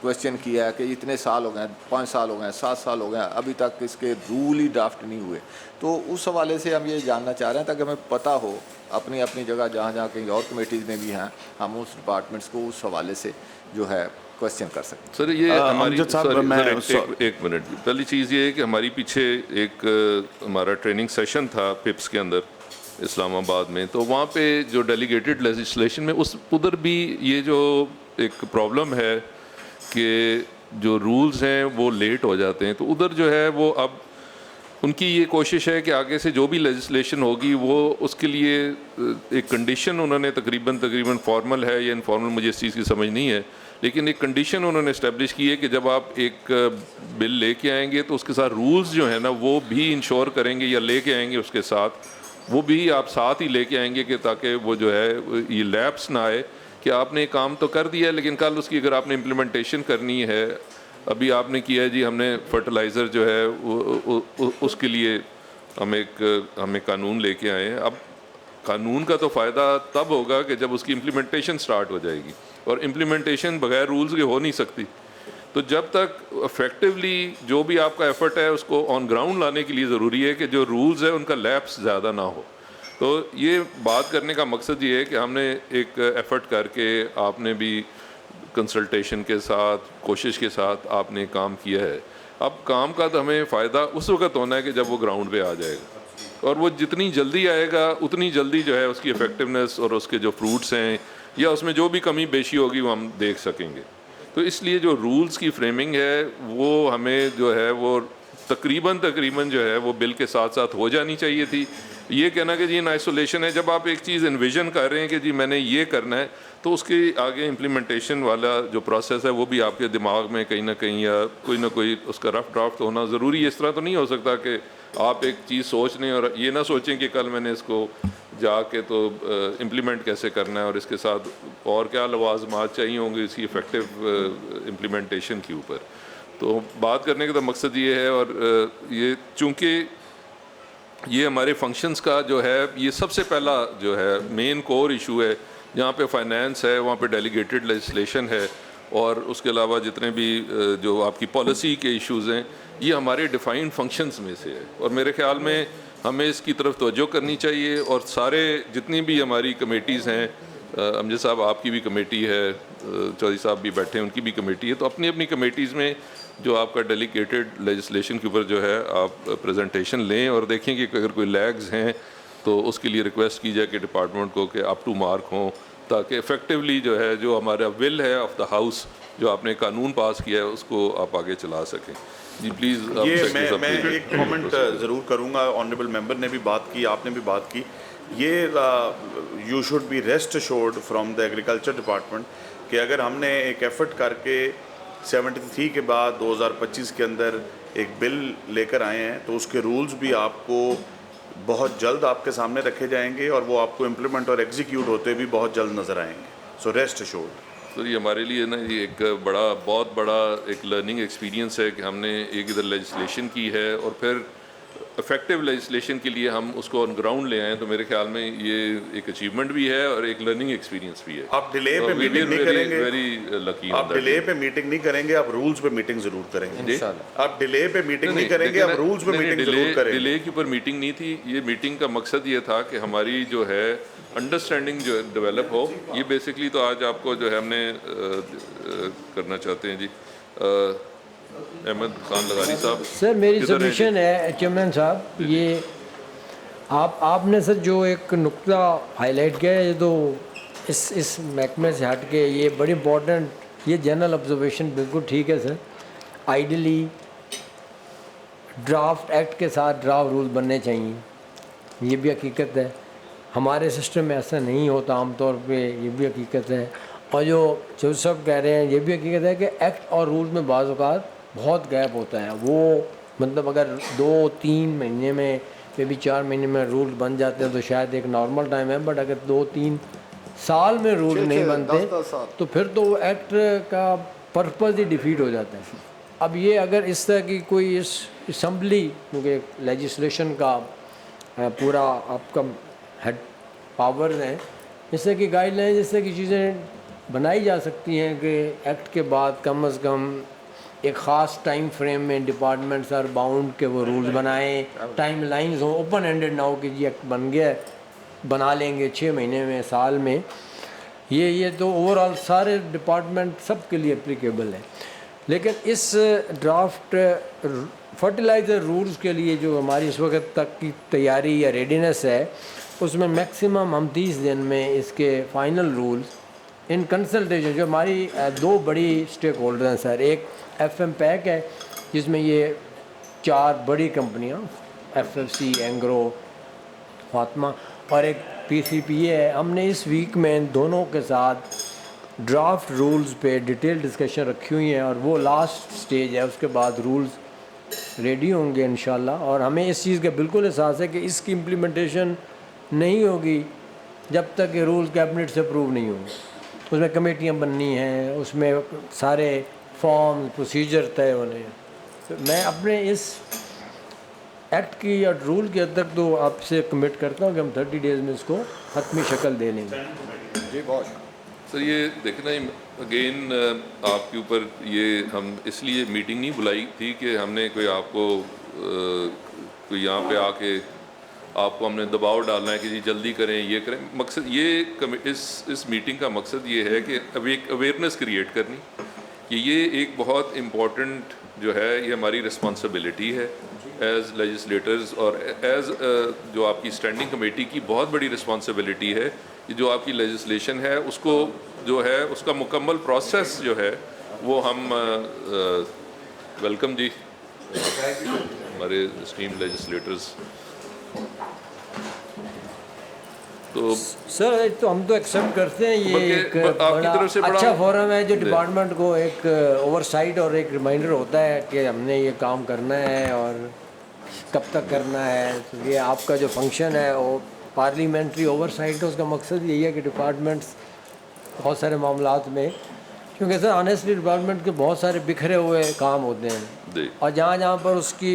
S6: क्वेश्चन किया है कि इतने साल हो गए, 5 साल हो गए, 7 साल हो गए, अभी तक इसके रूल ही ड्राफ्ट नहीं हुए। तो उस हवाले से हम ये जानना चाह रहे हैं ताकि हमें पता हो अपनी अपनी जगह जहाँ जहाँ कहीं और कमेटीज़ में भी हैं, हम उस डिपार्टमेंट्स को उस हवाले से जो है क्वेश्चन कर सकते।
S1: सर ये हमारी
S5: साहब,
S1: एक मिनट, पहली चीज़ ये है कि हमारी पीछे एक हमारा ट्रेनिंग सेशन था पिप्स के अंदर इस्लामाबाद में, तो वहाँ पे जो डेलीगेटेड लेजिस्लेशन में उधर भी ये जो एक प्रॉब्लम है कि जो रूल्स हैं वो लेट हो जाते हैं, तो उधर जो है वो अब उनकी ये कोशिश है कि आगे से जो भी लेजिस्लेशन होगी वो उसके लिए एक कंडीशन उन्होंने तकरीबन फॉर्मल है या इनफॉर्मल, मुझे इस चीज़ की समझ नहीं है, लेकिन एक कंडीशन उन्होंने इस्टेब्लिश की है कि जब आप एक बिल लेके आएंगे तो उसके साथ रूल्स जो है ना वो भी इंश्योर करेंगे या लेके आएंगे, उसके साथ वो भी आप साथ ही लेके आएंगे कि ताकि वो जो है ये लैप्स ना आए कि आपने काम तो कर दिया है लेकिन कल उसकी अगर आपने इम्प्लीमेंटेशन करनी है, अभी आपने किया है जी, हमने फर्टिलाइज़र जो है उसके लिए हमें कानून लेके आए हैं। अब कानून का तो फ़ायदा तब होगा कि जब उसकी इम्प्लीमेंटेशन स्टार्ट हो जाएगी, और इम्प्लीमेंटेशन बगैर रूल्स के हो नहीं सकती। तो जब तक इफेक्टिवली जो भी आपका एफर्ट है उसको ऑन ग्राउंड लाने के लिए ज़रूरी है कि जो रूल्स है उनका लैप्स ज़्यादा ना हो। तो ये बात करने का मकसद ये है कि हमने एक एफ़र्ट करके, आपने भी कंसल्टेशन के साथ, कोशिश के साथ आपने काम किया है। अब काम का तो हमें फ़ायदा उस वक्त होना है कि जब वो ग्राउंड पे आ जाएगा, और वो जितनी जल्दी आएगा उतनी जल्दी जो है उसकी इफ़ेक्टिवनेस और उसके जो फ्रूट्स हैं या उसमें जो भी कमी बेशी होगी वो हम देख सकेंगे। तो इसलिए जो रूल्स की फ्रेमिंग है वो हमें जो है वो तकरीबन जो है वो बिल के साथ साथ हो जानी चाहिए थी। ये कहना कि जी इन आइसोलेशन है, जब आप एक चीज़ इन्विजन कर रहे हैं कि जी मैंने ये करना है, तो उसके आगे इम्प्लीमेंटेशन वाला जो प्रोसेस है वो भी आपके दिमाग में कहीं ना कहीं या कोई ना कोई उसका रफ ड्राफ्ट होना ज़रूरी है। इस तरह तो नहीं हो सकता कि आप एक चीज़ सोच लें और ये ना सोचें कि कल मैंने इसको जाके तो इम्प्लीमेंट कैसे करना है और इसके साथ और क्या लवाजमात चाहिए होंगे इसकी इफ़ेक्टिव इम्प्लीमेंटेशन के ऊपर। तो बात करने का तो मकसद ये है, और ये चूँकि ये हमारे फंक्शंस का जो है ये सबसे पहला जो है मेन कोर इशू है, जहाँ पे फाइनेंस है वहाँ पे डेलीगेटेड लेजिस्लेशन है, और उसके अलावा जितने भी जो आपकी पॉलिसी के इश्यूज़ हैं ये हमारे डिफाइंड फंक्शंस में से है, और मेरे ख्याल में हमें इसकी तरफ तवज्जो करनी चाहिए। और सारे जितनी भी हमारी कमेटीज़ हैं, अमजद साहब आपकी भी कमेटी है, चौधरी साहब भी बैठे हैं उनकी भी कमेटी है, तो अपनी अपनी कमेटीज़ में जो आपका डेलीगेटेड लेजिस्लेशन के ऊपर जो है आप प्रेजेंटेशन लें और देखें कि अगर कोई लैग्स हैं तो उसके लिए रिक्वेस्ट की जाए कि डिपार्टमेंट को कि अप टू मार्क हों, ताकि इफ़ेक्टिवली जो है जो हमारा विल है ऑफ द हाउस जो आपने कानून पास किया है उसको आप आगे चला सकें। जी प्लीज़।
S5: ये मैं एक कमेंट ज़रूर करूँगा। ऑनरेबल मेंबर ने भी बात की, आपने भी बात की ये you should be rest assured from the agriculture department कि अगर हमने एक एफर्ट करके 73 के बाद 2025 के अंदर एक बिल लेकर आए हैं तो उसके रूल्स भी आपको बहुत जल्द आपके सामने रखे जाएंगे और वो आपको इम्प्लीमेंट और एग्जीक्यूट होते भी बहुत जल्द नज़र आएंगे। So rest assured.
S1: तो ये हमारे लिए ना ये एक बहुत बड़ा एक लर्निंग एक्सपीरियंस है कि हमने एक इधर लेजिस्लेशन की है और फिर इफेक्टिव लेजिस्लेशन के लिए हम उसको ऑन ग्राउंड ले आए, तो मेरे ख्याल में ये एक अचीवमेंट भी है और एक लर्निंग एक्सपीरियंस भी है।
S5: आप डिले पे मीटिंग नहीं करेंगे,
S1: वेरी लकी।
S5: आप डिले पे मीटिंग नहीं करेंगे, आप रूल्स पे मीटिंग जरूर करेंगे। आप डिले पे मीटिंग नहीं करेंगे, आप रूल्स पे मीटिंग जरूर करेंगे।
S1: डिले के ऊपर मीटिंग नहीं थी, ये मीटिंग का मकसद ये था कि हमारी जो है अंडरस्टैंडिंग जो डेवलप हो। ये बेसिकली तो आज आपको जो है हमने करना चाहते हैं जी अहमद खान लगारी साहब।
S4: सर मेरी
S1: किधर हैं जी?
S4: सबमिशन है चेयरमैन साहब, ये आपने सर जो एक नुक्ता हाईलाइट किया है, ये तो इस महकमे से हट के ये बड़ी इम्पोर्टेंट, ये जनरल ऑब्जर्वेशन बिल्कुल ठीक है सर। आइडली ड्राफ्ट एक्ट के साथ ड्राफ्ट रूल बनने चाहिए, ये भी हकीकत है। हमारे सिस्टम में ऐसा नहीं होता आमतौर पे, ये भी हकीकत है। और जो सब कह रहे हैं ये भी हकीकत है कि एक्ट और रूल में बाज़ औक़ात बहुत गैप होता है। वो मतलब अगर 2-3 महीने में या भी 4 महीने में रूल बन जाते हैं तो शायद एक नॉर्मल टाइम है, बट अगर 2-3 साल में रूल नहीं बनते तो फिर तो वो एक्ट का पर्पज़ ही डिफीट हो जाता है। अब ये अगर इस तरह की कोई इस असम्बली, क्योंकि लेजिस्लेशन का पूरा आपका हेड पावर्स हैं, इस तरह की गाइडलाइन, इस तरह की चीज़ें बनाई जा सकती हैं कि एक्ट के बाद कम से कम एक ख़ास टाइम फ्रेम में डिपार्टमेंट्स आर बाउंड के वो रूल्स बनाएं, टाइम लाइन्स हों, ओपन एंडेड ना हो कि जी एक्ट बन गया बना लेंगे 6 महीने में, साल में। ये तो ओवरऑल सारे डिपार्टमेंट सब के लिए एप्लीकेबल है। लेकिन इस ड्राफ्ट फर्टिलाइज़र रूल्स के लिए जो हमारी इस वक्त तक की तैयारी या रेडीनेस है, उसमें मैक्सिमम हम 30 दिन में इसके फाइनल रूल्स इन कंसल्टेशन, जो हमारी 2 बड़ी स्टेक होल्डर हैं सर, एक FM पैक है जिसमें ये 4 बड़ी कंपनियां FFC, एंग्रो, फातिमा और एक PCPA है। हमने इस वीक में दोनों के साथ ड्राफ्ट रूल्स पे डिटेल डिस्कशन रखी हुई है और वो लास्ट स्टेज है, उसके बाद रूल्स रेडी होंगे इंशाल्लाह। और हमें इस चीज़ का बिल्कुल एहसास है कि इसकी इम्प्लीमेंटेशन नहीं होगी जब तक ये रूल कैबिनेट से अप्रूव नहीं होंगे। उसमें कमेटियाँ बननी हैं, उसमें सारे फॉर्म प्रोसीजर तय होने हैं। तो मैं अपने इस एक्ट की या रूल के हद तक तो आपसे कमिट करता हूँ कि हम 30 डेज़ में इसको हतमी शक्ल दे लेंगे।
S6: जी बहुत
S1: सर ये देखना अगेन आपके ऊपर ये हम इसलिए मीटिंग नहीं बुलाई थी कि हमने कोई आपको कोई यहाँ पे आके आपको हमने दबाव डालना है कि जी जल्दी करें, ये करें। मकसद ये इस मीटिंग का मकसद ये है कि अब एक अवेयरनेस क्रिएट करनी कि ये एक बहुत इम्पॉर्टेंट जो है, ये हमारी रिस्पॉन्सिबिलिटी है एज़ लेजिस्लेटर्स और एज़ जो आपकी स्टैंडिंग कमेटी की बहुत बड़ी रिस्पॉन्सिबिलिटी है कि जो आपकी लेजिस्लेशन है उसको जो है उसका मुकम्मल प्रोसेस जो है वो हम वेलकम जी हमारे स्टीम लेजिस्लेटर्स। तो
S4: सर तो हम तो एक्सेप्ट करते हैं ये एक
S1: आपकी तरफ से बड़ा
S4: अच्छा फोरम है जो डिपार्टमेंट को एक ओवरसाइट और एक रिमाइंडर होता है कि हमने ये काम करना है और कब तक करना है। तो ये आपका जो फंक्शन है वो पार्लियामेंट्री ओवरसाइट है, उसका मकसद यही है कि डिपार्टमेंट्स बहुत सारे मामलात में, क्योंकि सर ऑनेस्टली डिपार्टमेंट के बहुत सारे बिखरे हुए काम होते हैं और जहाँ जहाँ पर उसकी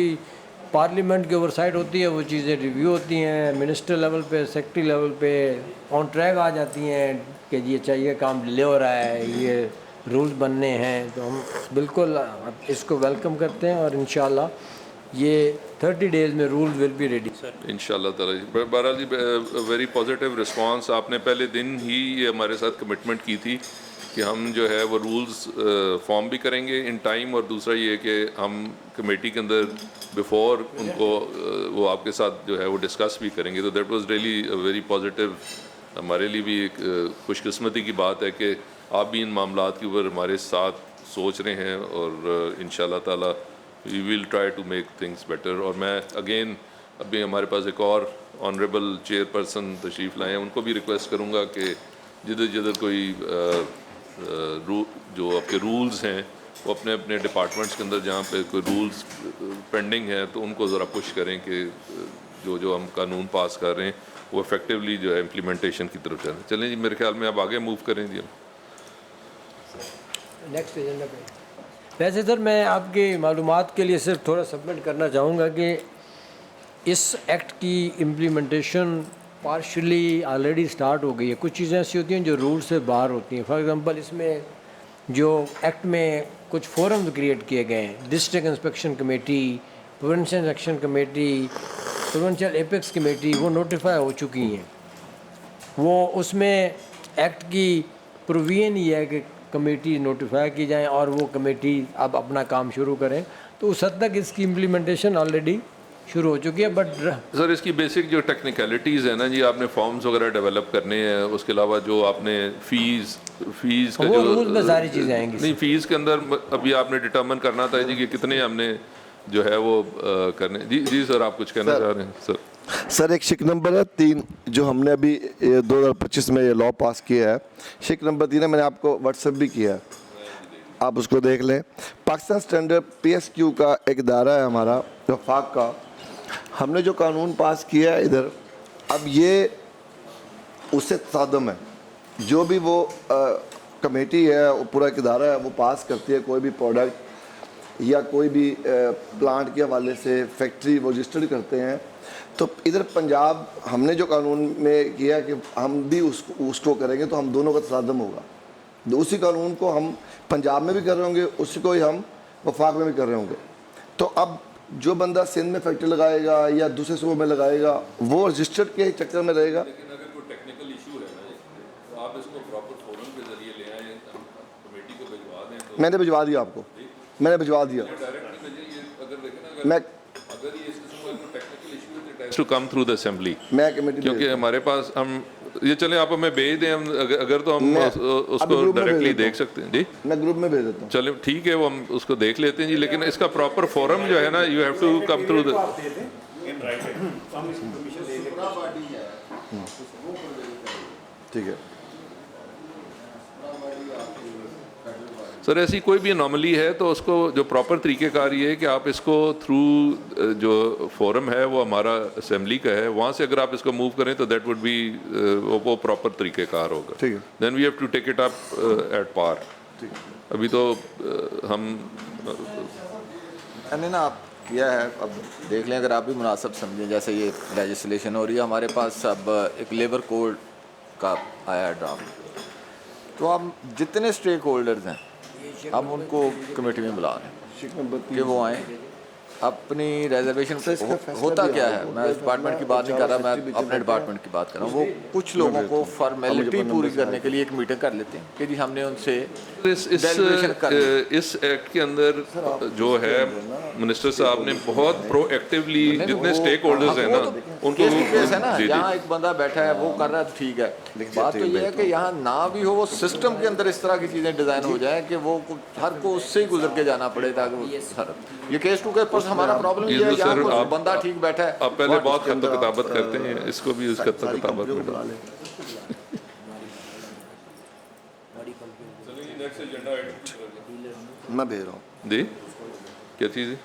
S4: पार्लियामेंट की ओवरसाइट होती है वो चीज़ें रिव्यू होती हैं, मिनिस्टर लेवल पे, सेक्रेटरी लेवल पे ऑन ट्रैक आ जाती हैं कि ये चाहिए काम डिले हो रहा है, ये रूल्स बनने हैं। तो हम बिल्कुल इसको वेलकम करते हैं और इंशाल्लाह ये 30 डेज़ में रूल्स विल बी रेडी।
S1: इंशाल्लाह ताला जी। बहरहाल जी वेरी पॉजिटिव रिस्पांस। आपने पहले दिन ही ये हमारे साथ कमिटमेंट की थी कि हम जो है वो रूल्स फॉर्म भी करेंगे इन टाइम, और दूसरा ये कि हम कमेटी के अंदर बिफोर उनको वो आपके साथ जो है वो डिस्कस भी करेंगे। तो that was really very positive. हमारे लिए भी एक खुशकिस्मती की बात है कि आप भी इन मामलात के ऊपर हमारे साथ सोच रहे हैं और इंशाल्लाह ताला we will try to make things better. और मैं अगेन अभी हमारे पास एक और ऑनरेबल चेयरपर्सन तशरीफ़ लाए हैं, उनको भी रिक्वेस्ट करूँगा कि जिधर जिधर कोई जो आपके रूल्स हैं वो अपने अपने डिपार्टमेंट्स के अंदर जहाँ पे कोई रूल्स पेंडिंग है तो उनको ज़रा पुश करें कि जो जो हम कानून पास कर रहे हैं वो इफ़ेक्टिवली जो है इम्प्लीमेंटेशन की तरफ चलें। चलें जी, मेरे ख्याल में आप आगे मूव करें जी।
S4: नेक्स्ट एजेंडा पे वैसे सर मैं आपकी मालूमात के लिए सिर्फ थोड़ा सबमिट करना चाहूँगा कि इस एक्ट की इम्प्लीमेंटेशन पार्शली ऑलरेडी स्टार्ट हो गई है। कुछ चीज़ें ऐसी होती हैं जो रूल से बाहर होती हैं। फॉर एग्जांपल इसमें जो एक्ट में कुछ फोरम्स क्रिएट किए गए हैं, district inspection committee, provincial action committee, provincial apex committee, वो नोटिफाई हो चुकी हैं। वो उसमें एक्ट की प्रोविजन ही है कि कमेटी नोटिफाई की जाए और वो कमेटी अब अपना काम शुरू करें। तो उस हद तक इसकी इम्प्लीमेंटेशन ऑलरेडी शुरू हो चुकी है। बट
S1: सर इसकी बेसिक जो टेक्निकलिटीज़ है ना जी, आपने फॉर्म्स वगैरह डेवलप करने हैं, उसके अलावा जो आपने फ़ीस का
S4: वो
S1: जो
S4: रूल में सारी चीज़ें आएंगी।
S1: नहीं, फ़ीस के अंदर अभी आपने डिटर्मिन करना था जी कि कितने हमने जो है वो करने। जी जी सर, आप कुछ कहना चाह रहे हैं सर?
S8: सर एक शिक नंबर है 3 जो हमने अभी 2025 में ये लॉ पास किया है। शिक नंबर 3 है, मैंने आपको व्हाट्सएप भी किया है, आप उसको देख लें। पाकिस्तान स्टैंडर्ड PSQ का एक दायरा है हमारा वफाक का। हमने जो कानून पास किया है इधर, अब ये उससे तसादम है। जो भी वो कमेटी है, वो पूरा एक इदारा है, वो पास करती है कोई भी प्रोडक्ट या कोई भी प्लांट के हवाले से फैक्ट्री वो रजिस्टर्ड करते हैं। तो इधर पंजाब हमने जो कानून में किया कि हम भी उसको करेंगे तो हम दोनों का तसादम होगा। तो उसी कानून को हम पंजाब में भी कर रहे होंगे, उसी को ही हम वफाक में भी कर रहे होंगे। तो अब जो बंदा सिंध में फैक्ट्री लगाएगा या दूसरे सूबे में लगाएगा वो रजिस्टर्ड के चक्कर में रहेगा।
S1: लेकिन अगर कोई टेक्निकल इशू है ना तो आप इसको प्रॉपर फोरम के जरिए ले आए, कमेटी को भिजवा दें। तो
S8: मैंने भिजवा दिया आपको, मैंने भिजवा दिया।
S1: डायरेक्टली भेजिए। अगर देखें ना,
S8: मैं
S1: अगर ये इस किस्म का टेक्निकल इशू है तो it has to come through the assembly.
S8: मैं कमेटी
S1: क्योंकि हमारे पास हम ये चले आप हमें भेज दें, हम अगर तो हम
S8: मैं
S1: उसको
S8: अभी ग्रुप में
S1: डायरेक्टली
S8: भेज देता
S1: देख सकते हैं जी।
S8: मैं ग्रुप में भेज देता हूँ।
S1: चले ठीक है, वो हम उसको देख लेते हैं जी। लेकिन इसका प्रॉपर फोरम जो है ना, you have to come through the.
S8: ठीक है
S1: सर, ऐसी कोई भी अनोमली है तो उसको जो प्रॉपर तरीक़ेकार ये है कि आप इसको थ्रू जो फोरम है वो हमारा असेंबली का है, वहाँ से अगर आप इसको मूव करें तो दैट वुड बी वो प्रॉपर तरीक़ेकार होगा।
S8: ठीक है।
S1: Then we have to take it up at par. अभी तो हम
S6: मैंने ना आप किया है, अब देख लें अगर आप भी मुनासिब समझें। जैसे ये लेजिस्लेशन हो रही है हमारे पास, अब एक लेबर कोड का आया ड्राफ्ट, तो हम जितने स्टेक होल्डर्स हैं हम उनको कमेटी में बुला रहे हैं कि वो आएँ अपनी रिजर्वेशन। होता क्या है, मैं डिपार्टमेंट की बात नहीं कर रहा, मैं अपने डिपार्टमेंट की बात कर रहा हूँ। वो कुछ लोगों को फॉर्मेलिटी पूरी करने के लिए एक मीटिंग कर लेते हैं कि जी हमने उनसे
S1: इस एक्ट के अंदर जो है मिनिस्टर साहब ने बहुत प्रोएक्टिवली जितने स्टेक होल्डर्स हैं ना उनको
S6: केस है ना,
S1: जी, जी।
S6: यहाँ एक बंदा बैठा है वो कर रहा है तो ठीक है। बात तो ये है कि यहाँ ना भी हो, वो सिस्टम के अंदर इस तरह की चीज़ें डिज़ाइन हो जाए कि वो हर को उससे ही गुजर के जाना पड़े ताकि वो ये केस टू केस हमारा प्रॉब्लम ये है, यहाँ कोई बंदा ठीक बैठा है।
S1: आप पहले बहुत खत किताबत करते हैं, इसको भी उस खत किताबत में डालें।
S8: मैं भेज रहा हूँ।
S1: जी क्या चीज़ है?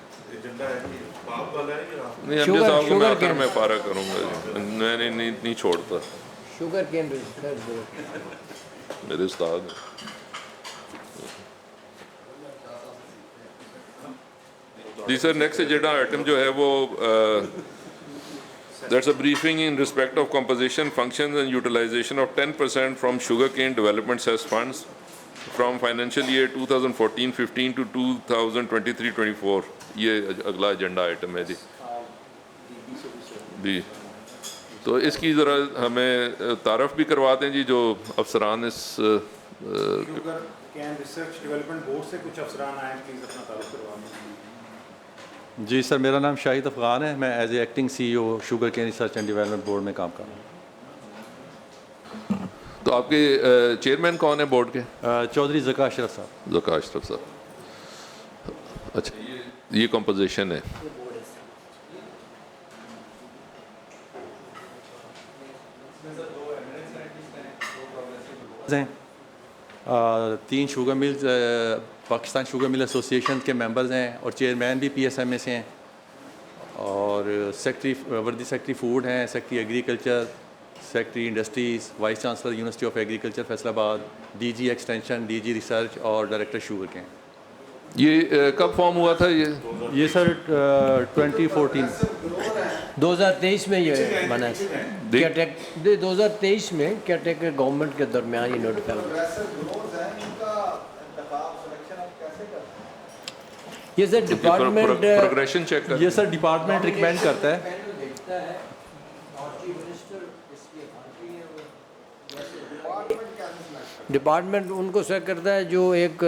S1: नहीं, एमडी साहब को मैं आकर मैं पारा करूँगा, मैं नहीं छोड़ता।
S4: शुगर केन
S1: मेरे उस्ताद ji. Sir next agenda item जो है वो that's a briefing in respect of composition functions and utilisation of 10% from sugar cane development cess funds from financial year 2014-15 to 2023-24। ये अगला एजेंडा आइटम है जी। जी तो इसकी ज़रा हमें तारफ़ भी करवा दें जी, जो अफसरान इस
S9: sugar cane research development board से कुछ अफसरान आए, प्लीज़ अपना तारुफ करवा दें।
S3: जी सर, मेरा नाम शाहिद अफ़गान है, मैं as a acting CEO sugar cane research and development board में काम कर रहा हूँ।
S1: तो आपके चेयरमैन कौन है बोर्ड के?
S3: चौधरी ज़का अशरफ साहब।
S1: ज़का अशरफ साहब। अच्छा, ये कंपोजिशन है।
S3: हैं, 3 sugar mills Pakistan sugar mill association के मेंबर्स हैं और चेयरमैन भी PSMA से हैं, और सेक्रेटरी वर्दी सेक्रेटरी फूड हैं, secretary agriculture, secretary industries, vice chancellor university of agriculture Faisalabad, DG extension, DG research और डायरेक्टर शुगर के हैं।
S1: ये कब फॉर्म हुआ था
S3: ये सर 2014
S4: 2023 में ये बना है। 2023 में केयरटेकर गवर्नमेंट के दरमियान ये नोटिफाई हुआ। ये सर डिपार्टमेंट
S1: प्रोग्रेशन चेक कर
S3: ये सर डिपार्टमेंट रिकमेंड करता है।
S4: डिपार्टमेंट उनको चेक करता है जो एक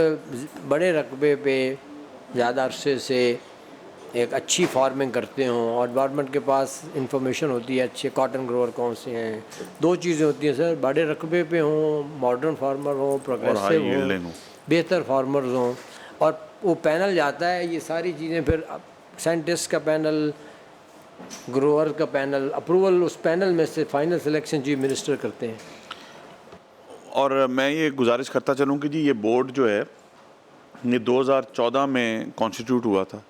S4: बड़े रकबे पे ज़्यादा अरसे से एक अच्छी फार्मिंग करते हों, और डिपार्टमेंट के पास इंफॉर्मेशन होती है अच्छे कॉटन ग्रोवर कौन से हैं। 2 चीज़ें होती हैं सर, बड़े रकबे पे हों, मॉडर्न फार्मर हों, प्रोग्रेसिव हों, बेहतर फार्मर्स हों, और वो पैनल जाता है। ये सारी चीज़ें फिर साइंटिस्ट का पैनल, ग्रोअर का पैनल, अप्रूवल उस पैनल में से फाइनल सिलेक्शन चीफ मिनिस्टर करते हैं।
S5: और मैं ये गुजारिश करता चलूँ कि जी ये बोर्ड जो है ये 2014 में कॉन्स्टिट्यूट हुआ था।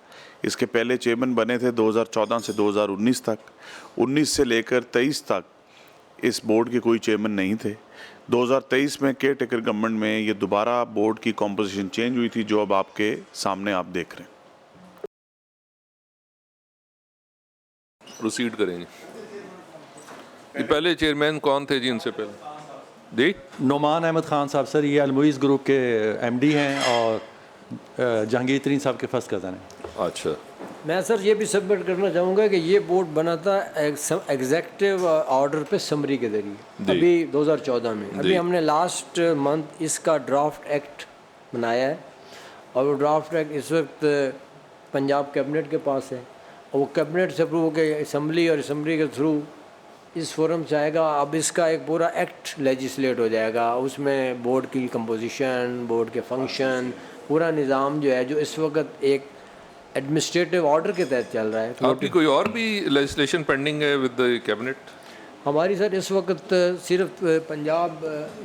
S5: इसके पहले चेयरमैन बने थे 2014 से 2019 तक। 19 से लेकर 23 तक इस बोर्ड के कोई चेयरमैन नहीं थे। 2023 में केयर टेकर गवर्नमेंट में ये दोबारा बोर्ड की कॉम्पोजिशन चेंज हुई थी, जो अब आपके सामने आप देख रहे हैं।
S1: प्रोसीड करेंगे। ये पहले चेयरमैन कौन थे जी इनसे पहले? जी
S3: नोमान अहमद ख़ान साहब सर, ये अलमुइज़ ग्रुप के MD हैं और जहांगीर तरीन साहब के फर्स्ट कज़न हैं।
S1: अच्छा,
S4: मैं सर ये भी सबमिट करना चाहूँगा कि ये बोर्ड बना था एग्जेक्टिव ऑर्डर पे समरी के ज़रिए अभी 2014 में। अभी हमने लास्ट मंथ इसका ड्राफ्ट एक्ट बनाया है, और वो ड्राफ्ट एक्ट इस वक्त पंजाब कैबिनेट के पास है, और वो कैबिनेट से अप्रूव होकर असम्बली और असम्बली के थ्रू इस फोरम से आएगा। अब इसका एक पूरा एक्ट लेजिस्लेट हो जाएगा, उसमें बोर्ड की कंपोजिशन, बोर्ड के फंक्शन, पूरा निज़ाम जो है, जो इस वक्त एक एडमिनिस्ट्रेटिव ऑर्डर के तहत चल रहा है।
S1: आपकी कोई और भी लेजिस्लेशन पेंडिंग है विद द कैबिनेट?
S4: हमारी सर इस वक्त सिर्फ Punjab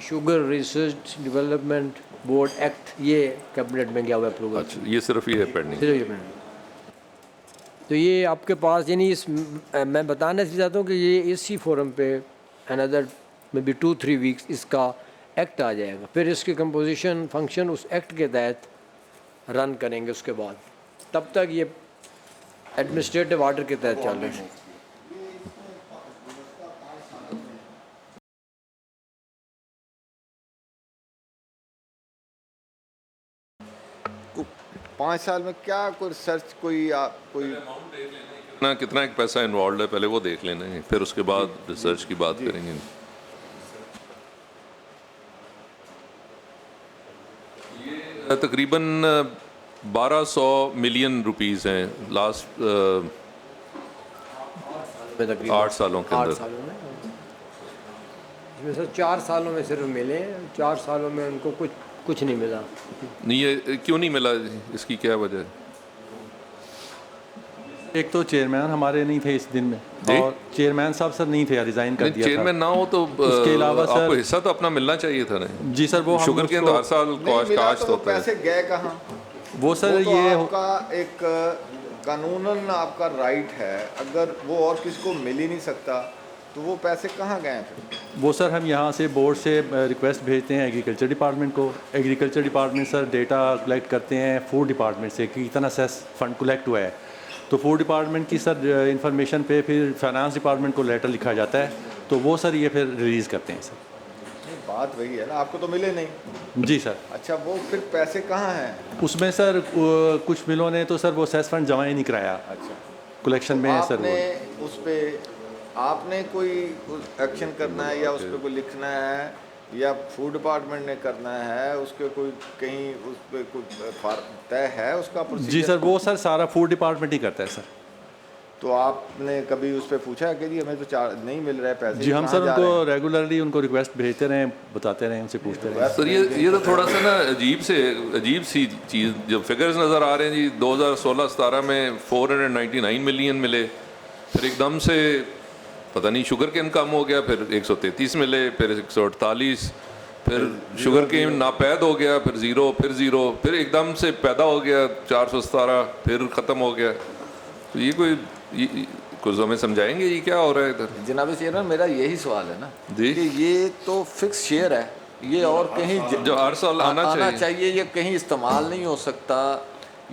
S4: sugar research development board act ये कैबिनेट में गया हुआ है अप्रूवल।
S1: अच्छा, ये सिर्फ ये है पेंडिंग।
S4: सिर्फ ये पेंडिंग। तो ये आपके पास, यानी इस मैं बताना चाहता हूँ कि ये इसी फोरम पे अनदर मे बी 2-3 वीक्स इसका एक्ट आ जाएगा, फिर इसकी कंपोजिशन फंक्शन उस एक्ट के तहत रन करेंगे। उसके बाद तब तक ये एडमिनिस्ट्रेटिव ऑर्डर के तहत चल रहा है।
S6: पाँच साल में क्या कोई रिसर्च कोई
S1: कितना एक पैसा इन्वॉल्व है पहले वो देख लेना है, फिर उसके बाद रिसर्च की बात करेंगे। ये तकरीबन 1200 मिलियन रुपीस हैं लास्ट 8 सालों के अंदर।
S4: इसमें सर 4 सालों में सिर्फ मिले हैं, 4 सालों में उनको कुछ नहीं मिला।
S1: नहीं, ये क्यों नहीं मिला, इसकी क्या वजह है?
S3: एक तो चेयरमैन हमारे नहीं थे इस दिन में, और चेयरमैन साहब सर नहीं थे, रिजाइन कर दिया था।
S1: चेयरमैन ना हो तो
S3: उसके अलावा सर
S1: आपको हिस्सा तो अपना मिलना चाहिए था ना।
S3: जी सर, वो
S1: शुगर के अंदर हर साल काश्त होता है।
S6: पैसे गए कहाँ?
S3: वो सर
S6: वो तो
S3: ये
S6: आपका एक कानूनन आपका राइट है, अगर वो और किसी को मिल ही नहीं सकता तो वो पैसे कहाँ गए फिर?
S3: वो सर हम यहाँ से बोर्ड से रिक्वेस्ट भेजते हैं एग्रीकल्चर डिपार्टमेंट को। Agriculture department sir data collect करते हैं फूड डिपार्टमेंट से कि कितना सेस फंड कलेक्ट हुआ है, तो फूड डिपार्टमेंट की सर इंफॉर्मेशन पे फिर फाइनेंस डिपार्टमेंट को लेटर लिखा जाता है, तो वो सर ये फिर रिलीज़ करते हैं सर।
S6: बात वही है ना, आपको तो मिले नहीं।
S3: जी सर।
S6: अच्छा, वो फिर पैसे कहाँ हैं?
S3: उसमें सर कुछ मिलों ने तो सर वो सेस फंड जमा ही नहीं कराया।
S6: अच्छा,
S3: कलेक्शन में है सर।
S6: आपने उस पर आपने कोई एक्शन करना है या उस पर कोई लिखना है या फूड डिपार्टमेंट ने करना है, उसके कोई कहीं उस पर कोई तय है उसका प्रोसीजर?
S3: जी सर, वो सर सारा फूड डिपार्टमेंट ही करता है सर।
S6: तो आपने कभी उस पर पूछा कि जी हमें तो नहीं मिल रहा है पैसे?
S3: जी हम सर उनको रेगुलरली उनको रिक्वेस्ट भेजते रहे, बताते रहे, उनसे पूछते रहे।
S1: सर ये तो थोड़ा सा ना अजीब सी चीज़, जब फिगर्स नज़र आ रहे हैं जी 2016-17 में 499 मिलियन मिले, फिर एकदम से पता नहीं शुगर केन कम हो गया, फिर 133 मिले, फिर 148, फिर शुगर केन नापैद हो गया, फिर ज़ीरो, फिर एकदम से पैदा हो गया 417, फिर ख़त्म हो गया। तो ये कुछ हमें समझाएंगे ये क्या हो रहा है इधर?
S6: जनाब चेयरमैन, मेरा यही सवाल है ना
S1: जी।
S6: कि ये तो फिक्स शेयर है, ये और कहीं
S1: जो हर साल आना चाहिए।
S6: ये कहीं इस्तेमाल नहीं हो सकता,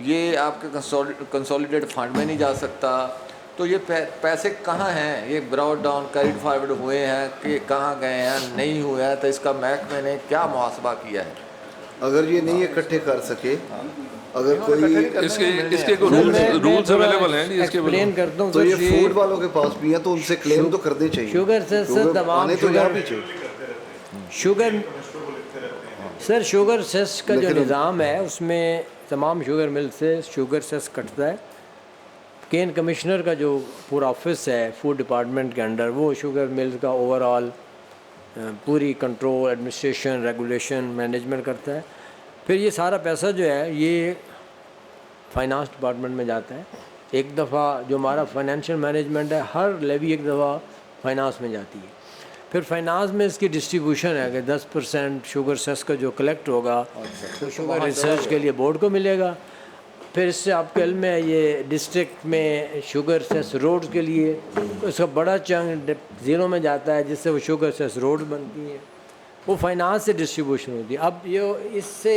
S6: ये आपके कंसोलिडेट फंड में नहीं जा सकता, तो ये पैसे कहाँ हैं? ये ब्रॉड डाउन कैरिड फॉरवर्ड हुए हैं कि कहाँ गए हैं, नहीं हुए हैं, तो इसका महकमे ने क्या मुहासबा किया है?
S2: अगर ये नहीं इकट्ठे कर सके, अगर कोई
S1: इसके रूल्स अवेलेबल हैं जी, इसके
S4: एक्सप्लेन करता हूँ
S2: तो
S4: सर।
S2: ये फूड वालों के पास भी है, तो उनसे क्लेम तो करने चाहिए।
S4: शुगर सेस सर तमाम
S2: आने तो यहाँ भी चाहिए।
S4: शुगर सेस का जो निज़ाम है उसमें तमाम शुगर मिल से शुगर सेस कटता है। केन कमिश्नर का जो पूरा ऑफिस है फूड डिपार्टमेंट के अंडर, वो शुगर मिल का ओवरऑल पूरी कंट्रोल, एडमिनिस्ट्रेशन, रेगुलेशन, मैनेजमेंट करता है। फिर ये सारा पैसा जो है ये फाइनेंस डिपार्टमेंट में जाता है। एक दफ़ा जो हमारा फाइनेंशियल मैनेजमेंट है, हर लेवी एक दफ़ा फाइनेंस में जाती है। फिर फाइनेंस में इसकी डिस्ट्रीब्यूशन है कि 10% शुगर सेस का जो कलेक्ट होगा तो शुगर रिसर्च के लिए बोर्ड को मिलेगा। फिर इससे आपके इल्म में ये डिस्ट्रिक्ट में शुगर सेस रोड्स के लिए उसका बड़ा चंग ज़ीरो में जाता है, जिससे वो शुगर सेस रोड बनती हैं, वो फाइनेंस से डिस्ट्रीब्यूशन होती है। अब ये इससे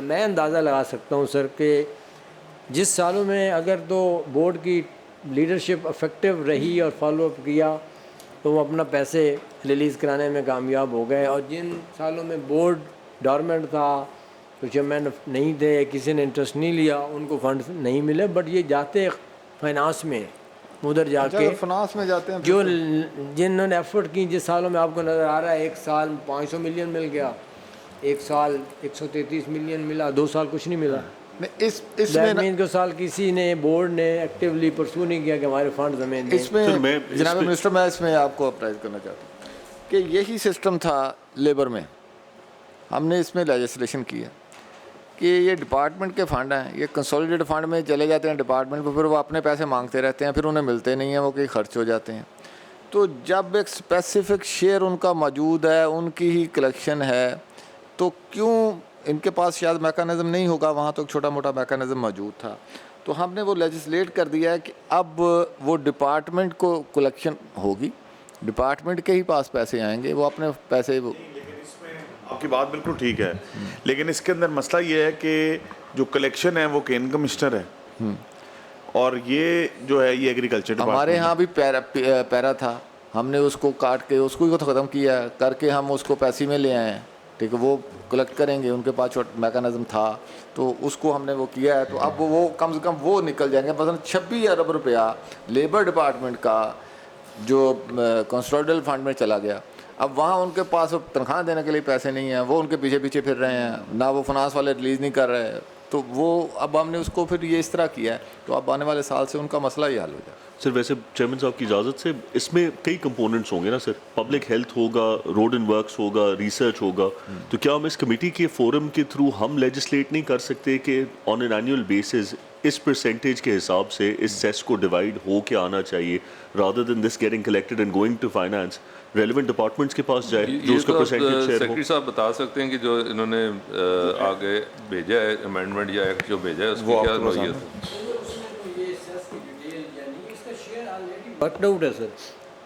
S4: मैं अंदाज़ा लगा सकता हूँ सर कि जिस सालों में अगर तो बोर्ड की लीडरशिप इफेक्टिव रही और फॉलोअप किया तो वो अपना पैसे रिलीज़ कराने में कामयाब हो गए, और जिन सालों में बोर्ड डॉर्मेंट था, तो चेयरमैन नहीं थे, किसी ने इंटरेस्ट नहीं लिया, उनको फंड नहीं मिले। बट ये जाते फाइनेंस में उधर जाके
S6: फाइनेंस में जाते हैं
S4: जो जिन्होंने एफर्ट की, जिस सालों में आपको नज़र आ रहा है एक साल 500 मिलियन मिल गया, एक साल 133 मिलियन मिला, 2 साल कुछ नहीं मिला। इसमें 2 साल किसी ने बोर्ड ने एक्टिवली परसू नहीं किया कि हमारे फंड हमें दें।
S6: इसमें जनाब मिनिस्टर, मैं इसमें आपको अप्राइज करना चाहता हूँ कि यही सिस्टम था लेबर में। हमने इसमें लेजिस्लेशन किया कि ये डिपार्टमेंट के फ़ंड हैं, ये कंसोलिडेट फंड में चले जाते हैं डिपार्टमेंट को, फिर वो अपने पैसे मांगते रहते हैं, फिर उन्हें मिलते नहीं हैं, वो कहीं खर्च हो जाते हैं। तो जब एक स्पेसिफिक शेयर उनका मौजूद है, उनकी ही कलेक्शन है, तो क्यों इनके पास शायद मैकेनिज़्म नहीं होगा? वहाँ तो एक छोटा मोटा मैकेनिज़्म मौजूद था। तो हमने वो लेजिस्लेट कर दिया है कि अब वो डिपार्टमेंट को कलेक्शन होगी, डिपार्टमेंट के ही पास पैसे आएंगे, वो अपने पैसे
S5: आपकी बात बिल्कुल ठीक है, लेकिन इसके अंदर मसला ये है कि जो कलेक्शन है वो केन कमिश्नर है और ये जो है ये एग्रीकल्चर
S6: हमारे यहाँ भी पैरा था, हमने उसको काट के उसको ही ख़त्म किया करके हम उसको पैसे में ले आए हैं। ठीक है, वो कलेक्ट करेंगे, उनके पास छोटा मैकेनिज़्म था तो उसको हमने वो किया है। तो अब वो कम से कम वो निकल जाएंगे। मसलन 26 अरब रुपया लेबर डिपार्टमेंट का जो कंसोलिडेटेड फंड में चला गया, अब वहाँ उनके पास तनख्वाह देने के लिए पैसे नहीं हैं, वो उनके पीछे पीछे फिर रहे हैं, ना वो फाइनेंस वाले रिलीज़ नहीं कर रहे हैं। तो वो अब हमने उसको फिर ये इस तरह किया है, तो अब आने वाले साल से उनका मसला ही हल हो जाए।
S10: सर वैसे चेयरमैन साहब की इजाज़त से इसमें कई कंपोनेंट्स होंगे ना सर, पब्लिक हेल्थ होगा, रोड एंड वर्क्स होगा, रिसर्च होगा, तो क्या हम इस कमेटी के फोरम के थ्रू हम लेजिस्लेट नहीं कर सकते कि ऑन एन एनुअल बेसिस इस परसेंटेज के हिसाब से इस सेस को डिवाइड हो के आना चाहिए, rather than this getting collected and going to finance, relevant departments के पास जाए जो उसका परसेंटेज शेयर हो।
S1: सेक्रेटरी साहब बता सकते हैं कि जो इन्होंने आगे भेजा है अमेंडमेंट या एक्ट जो भेजा है उसकी क्या नौइयत है?
S4: वर्कड आउट है सर।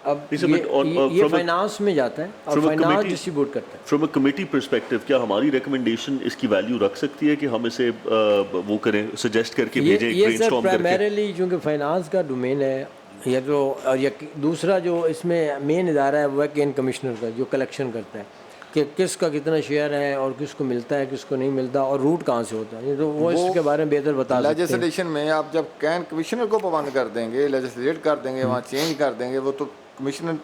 S4: अब ये फाइनेंस में जाता है और फाइनेंस डिस्ट्रीब्यूट करता है।
S10: फ्रॉम अ कमेटी पर्सपेक्टिव क्या हमारी रिकमेंडेशन इसकी वैल्यू रख सकती है कि हम इसे वो करें, सजेस्ट करके भेजें, ब्रेनस्टॉर्म करके?
S4: प्राइमरीली चूँकि फाइनेंस का डोमेन है या तो, और या दूसरा जो इसमें मेन इदारा है वो है केन कमिश्नर का, जो कलेक्शन करता है कि किसका कितना शेयर है और किसको मिलता है, किसको नहीं मिलता, और रूट कहाँ से होता है, तो वो इसके बारे में बेहतर बता सकते हैं।
S6: लेजिस्लेशन में आप जब कैन कमिश्नर को पाबंद कर देंगे, लेजिस्लेट कर देंगे, वहाँ चेंज कर देंगे, वो तो कमिश्नर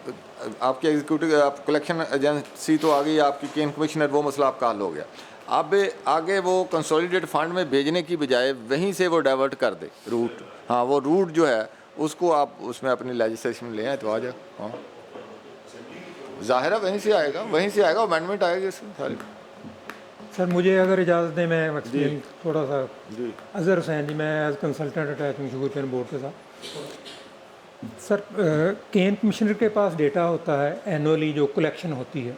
S6: आपकी एग्जीक्यूटिव आप कलेक्शन एजेंसी तो आ गई आपकी, केन कमिश्नर, वो मसला आपका हल हो गया। अब आगे वो कंसोलिडेट फंड में भेजने की बजाय वहीं से वो डाइवर्ट कर दे रूट। हाँ, वो रूट जो है उसको आप उसमें अपनी लेजिस्लेशन ले आए तो आ जाए। हाँ, ज़ाहिर है वहीं से आएगा अमेंडमेंट आएगी इसमें सारी।
S11: सर मुझे अगर इजाज़त दें मैं एक्सप्लेन थोड़ा सा। अज़हर हुसैन जी, मैं एज कंसल्टेंट अटैच हूँ शुगर केन बोर्ड के साथ। सर केन कमिश्नर के पास डेटा होता है एनुअली जो कलेक्शन होती है,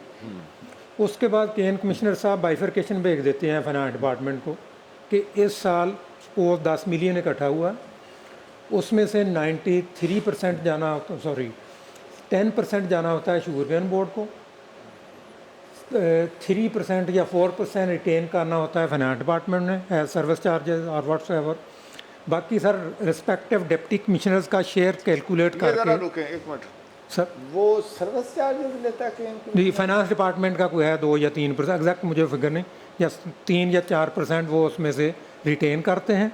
S11: उसके बाद केन कमिश्नर साहब बाइफरकेशन भेज देते हैं फाइनेंस डिपार्टमेंट को कि इस साल वो 10 मिलियन इकट्ठा हुआ, उसमें से 93% जाना होता 10% जाना होता है शुगर केन बोर्ड को, 3% या 4% रिटेन करना होता है फाइनेंस डिपार्टमेंट ने एज सर्विस चार्जेस और व्हाट्स एवर। बाकी सर रिस्पेक्टिव डिप्टी कमिश्नर्स का शेयर कैलकुलेट करके
S5: रुकें एक मिनट,
S11: सर
S5: वो सर्विस चार्जेस लेता है कि
S11: जी फाइनेंस डिपार्टमेंट का कोई है 2 या 3%, एग्जैक्ट मुझे फिगर नहीं, या 3 या 4% वो उसमें से रिटेन करते हैं।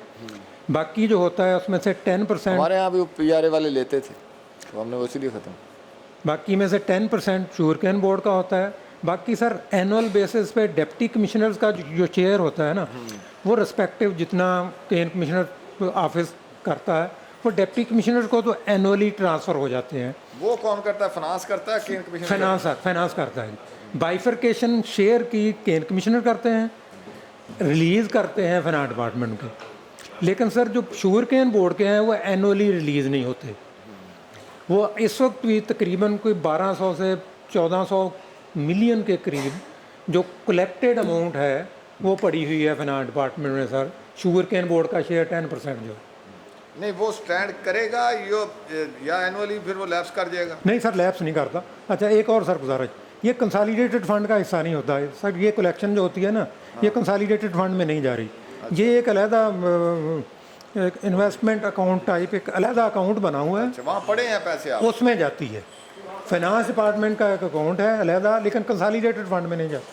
S11: बाकी जो होता है उसमें से 10%,
S6: हमारे यहाँ भी PRA वाले लेते थे तो हमने वो इसीलिए ख़त्म।
S11: बाकी में से 10% शुगर केन बोर्ड का होता है। बाकी सर एनुअल बेसिस पे डिप्टी कमिश्नर्स का जो चेयर होता है ना, वो रिस्पेक्टिव जितना केन कमिश्नर ऑफिस करता है वो डिप्टी कमिश्नर को तो एनुअली ट्रांसफ़र हो जाते हैं।
S6: वो कौन करता है? फाइनेंस करता है, केन कमिश्नर
S11: फाइनेंस करता है। बाइफरकेशन शेयर की केन कमिश्नर करते हैं, रिलीज़ करते हैं फाइनेंस डिपार्टमेंट के। लेकिन सर जो शुगर केन बोर्ड के हैं वो एनुअली रिलीज़ नहीं होते। वो इस वक्त भी तकरीबन कोई 1200 से 1400 मिलियन के करीब जो कलेक्टेड अमाउंट है वो पड़ी हुई है फाइनेंस डिपार्टमेंट में सर। शुगर केन बोर्ड का शेयर 10% जो
S6: नहीं, वो स्टैंड करेगा या एनुअली फिर वो लैप्स कर जाएगा?
S11: नहीं सर, लैप्स नहीं करता। अच्छा एक और सर गुजारिश, ये कंसोलिडेटेड फंड का हिस्सा नहीं होता है सर। ये कलेक्शन जो होती है ना, ये कंसोलिडेटेड फंड में नहीं जा रही। ये एक अलहदा इन्वेस्टमेंट अकाउंट टाइप एक अलहदा अकाउंट बना हुआ है,
S6: वहाँ पड़े हैं पैसे आप?
S11: उसमें जाती है। फाइनेंस डिपार्टमेंट का एक अकाउंट है अलहदा, लेकिन कंसोलिडेटेड फंड में नहीं जाता,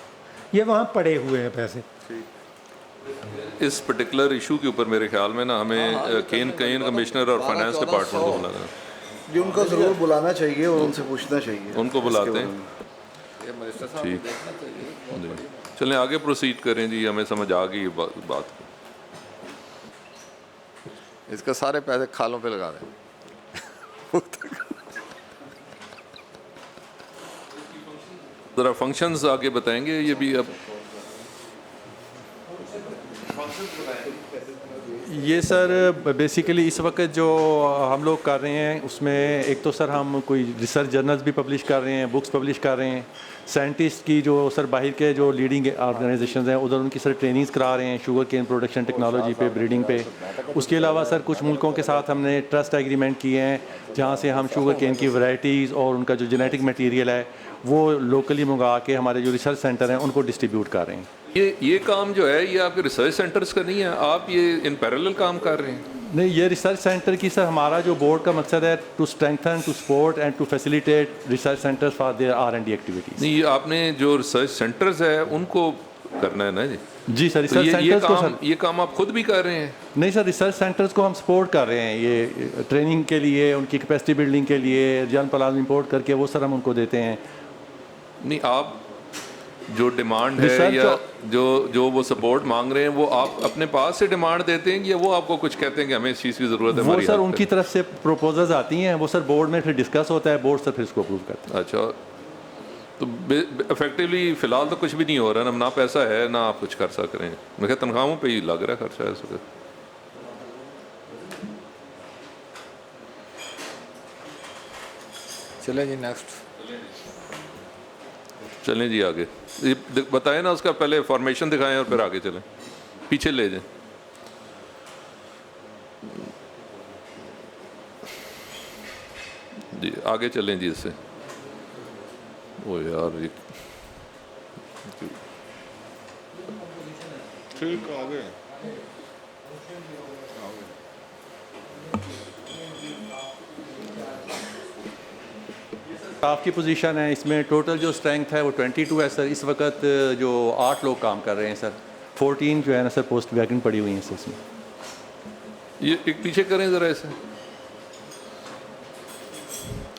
S11: ये वहाँ पड़े हुए हैं पैसे।
S1: इस पर्टिकुलर इशू के ऊपर मेरे ख्याल में ना हमें केन कमिश्नर और फाइनेंस डिपार्टमेंट को बुलाना,
S8: जी उनको ज़रूर बुलाना चाहिए और उनसे पूछना चाहिए।
S1: उनको बुलाते हैं।
S6: ठीक,
S1: चलें आगे प्रोसीड करें जी, हमें समझ आ गई बात।
S6: इसका सारे पैसे खालों पे लगा दें।
S1: ज़रा फंक्शंस आगे बताएंगे ये भी अब।
S3: ये सर बेसिकली इस वक्त जो हम लोग कर रहे हैं उसमें एक तो सर हम कोई रिसर्च जर्नल्स भी पब्लिश कर रहे हैं, बुक्स पब्लिश कर रहे हैं। साइंटिस्ट की जो सर बाहर के जो लीडिंग ऑर्गेनाइजेशंस हैं उधर उनकी सर ट्रेनिंग्स करा रहे हैं शुगर केन प्रोडक्शन टेक्नोलॉजी पे, ब्रीडिंग पे। उसके अलावा सर कुछ मुल्कों के साथ हमने ट्रस्ट एग्रीमेंट किए हैं जहाँ से हम शुगर केन की वैरायटीज़ और उनका जो जेनेटिक मटीरियल है वो लोकली मंगा के हमारे जो रिसर्च सेंटर हैं उनको डिस्ट्रीब्यूट कर रहे हैं।
S1: ये काम जो है ये आपके रिसर्च सेंटर्स का नहीं है, आप ये इन पैरेलल काम कर रहे हैं?
S3: नहीं, ये रिसर्च सेंटर की सर हमारा जो बोर्ड का मकसद है to strengthen, to support and to facilitate research centres for their R&D activities.
S1: नहीं, आपने जो रिसर्च सेंटर्स है उनको करना है ना जी?
S3: जी सर, रिसर्च सेंटर्स को सर
S1: ये काम आप खुद भी कर रहे हैं?
S3: नहीं सर, रिसर्च सेंटर्स को हम सपोर्ट कर रहे हैं ये ट्रेनिंग के लिए, उनकी कैपेसिटी बिल्डिंग के लिए जर्न प्लान इम्पोर्ट करके वो सर हम उनको देते हैं।
S1: नहीं, आप जो डिमांड है या जो वो सपोर्ट मांग रहे हैं वो आप अपने पास से डिमांड देते हैं या वो आपको कुछ कहते हैं कि हमें इस चीज़ की ज़रूरत है?
S3: वो सर उनकी तरफ से प्रपोजल्स आती हैं, वो सर बोर्ड में फिर डिस्कस होता है, बोर्ड सर फिर इसको अप्रूव करता है।
S1: अच्छा, तो इफेक्टिवली फ़िलहाल तो कुछ भी नहीं हो रहा ना पैसा है ना आप कुछ कर सक रहे हैं। मैं कहता तनख्वाहों पे ही लग रहा है खर्चा है इस वक्त।
S6: चलें जी नेक्स्ट,
S1: चलें जी आगे। ये बताएं ना, उसका पहले फॉर्मेशन दिखाएं और फिर आगे चलें, पीछे ले जाएं। जी आगे चलें जी इससे। ओ यार ये
S5: ठीक आगे
S3: स्टाफ की पोजीशन है, इसमें टोटल जो स्ट्रेंथ है वो 22 है सर। इस वक्त जो 8 लोग काम कर रहे हैं सर, 14 जो है ना सर पोस्ट वैकेंट पड़ी हुई हैं सर इसमें।
S1: ये एक पीछे करें ज़रा ऐसे।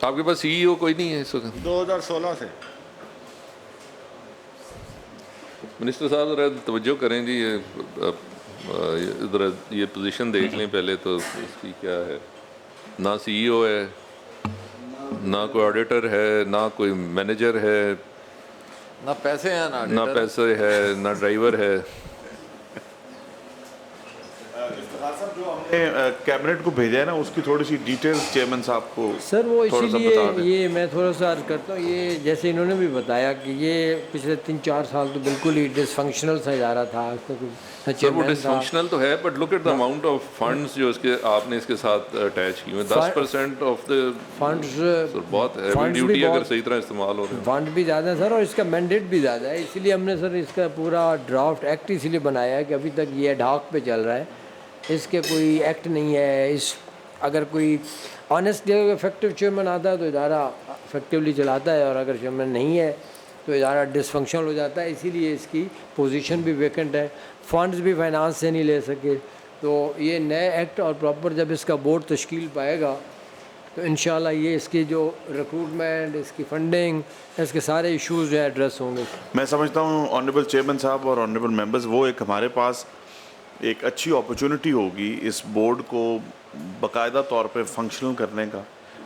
S1: आपके पास CEO कोई नहीं है इस वक्त?
S5: 2016 से।
S1: मिनिस्टर साहब ज़रा तवज्जो करें जी, ज़रा ये पोजीशन देख लें पहले तो इसकी क्या है। ना CEO है, ना कोई ऑडिटर है, ना कोई मैनेजर है,
S6: ना पैसे हैं
S1: ना पैसे है, ना ड्राइवर है।
S5: कैबिनेट को भेजा है ना, उसकी थोड़ी सी डिटेल्स चेयरमैन साहब को
S4: सर वो
S5: थोड़ा सा
S4: इसीलिए
S5: बता दें।
S4: ये मैं थोड़ा सा अर्ज करता हूँ, ये जैसे इन्होंने भी बताया कि ये पिछले 3-4 साल तो बिल्कुल ही डिसफंक्शनल सा इदारा था। आज तक
S1: सर वो
S4: चेयरमैन था।
S1: डिसफंक्शनल तो है, but look at the amount of funds जो इसके आपने इसके साथ अटैच किए हैं। 10% ऑफ द
S4: फंड्स
S1: बहुत हैवी
S4: फंड्स भी
S1: ड्यूटी अगर
S4: बहुत-
S1: सही तरह इस्तेमाल हो रहे हैं।
S4: फंड भी ज़्यादा है सर, और इसका मैंडेट भी ज़्यादा है। इसीलिए हमने सर इसका पूरा ड्राफ्ट एक्ट इसीलिए बनाया है कि अभी तक ये ढाक पे चल रहा है, इसके कोई एक्ट नहीं है। इस अगर कोई ऑनेस्टली इफेक्टिव चेयरमैन आता है तो इदारा इफेक्टिवली चलाता है, और अगर चेयरमैन नहीं है तो इदारा डिसफंक्शनल हो जाता है। इसीलिए इसकी पोजीशन भी वैकेंट है, फंड्स भी फाइनेंस से नहीं ले सके। तो ये नए एक्ट और प्रॉपर जब इसका बोर्ड तश्कील पाएगा तो इंशाल्लाह ये इसकी जो रिक्रूटमेंट, इसकी फंडिंग, इसके सारे इश्यूज जो है एड्रेस होंगे।
S5: मैं समझता हूँ ऑनरेबल चेयरमैन साहब और ऑनरेबल मेंबर्स, वो एक हमारे पास एक अच्छी अपॉर्चुनिटी होगी इस बोर्ड को बाकायदा तौर पे फंक्शनल करने का।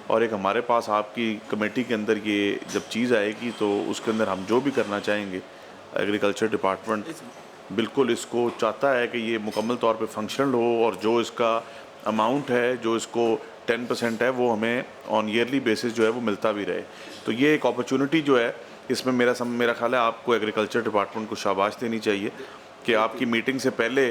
S5: और एक हमारे पास आपकी कमेटी के अंदर ये जब चीज़ आएगी तो उसके अंदर हम जो भी करना चाहेंगे, एग्रीकल्चर डिपार्टमेंट बिल्कुल इसको चाहता है कि ये मुकम्मल तौर पे फंक्शनल हो, और जो इसका अमाउंट है, जो इसको 10% है, वो हमें ऑन ईयरली बेसिस जो है वो मिलता भी रहे। तो ये एक अपॉर्चुनिटी जो है, इसमें मेरा ख्याल है आपको एग्रीकल्चर डिपार्टमेंट को शाबाश देनी चाहिए कि आपकी मीटिंग से पहले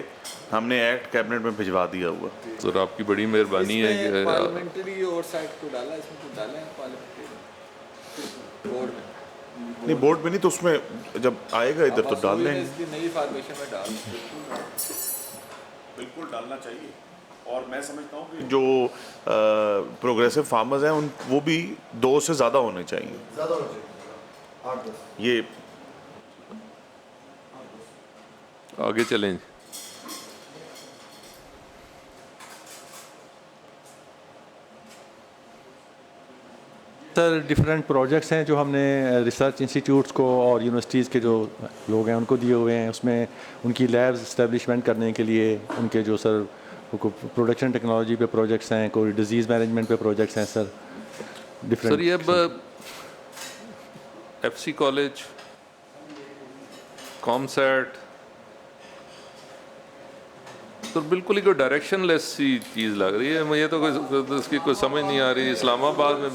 S5: हमने एक्ट कैबिनेट में भिजवा दिया हुआ।
S1: सर आपकी बड़ी मेहरबानी है कि
S6: पार्लियामेंटरी ओवरसाइट को डाला, इसमें तो डाला है पार्लियामेंट्री बोर्ड में।
S5: नहीं, बोर्ड में नहीं तो उसमें जब आएगा इधर तो डाल देंगे।
S6: इसकी नई फॉर्मेशन में डाल
S5: बिल्कुल डालना चाहिए। और मैं समझता हूँ कि जो प्रोग्रेसिव फार्मर्स हैं उन वो भी 2 से ज़्यादा होने चाहिए। ये
S1: आगे चलें।
S3: सर डिफरेंट प्रोजेक्ट्स हैं जो हमने रिसर्च इंस्टीट्यूट्स को और यूनिवर्सिटीज़ के जो लोग हैं उनको दिए हुए हैं। उसमें उनकी लैब्स इस्टेब्लिशमेंट करने के लिए उनके जो सर प्रोडक्शन टेक्नोलॉजी पे प्रोजेक्ट्स हैं, कोई डिजीज़ मैनेजमेंट पे प्रोजेक्ट्स हैं सर डिफरेंट।
S1: सर ये अब FC कॉलेज, कॉमसेट तो बिल्कुल ही कोई डायरेक्शनलेस सी चीज़ लग रही है मुझे। तो कोई इसकी कोई समझ नहीं आ रही। इस्लामाबाद में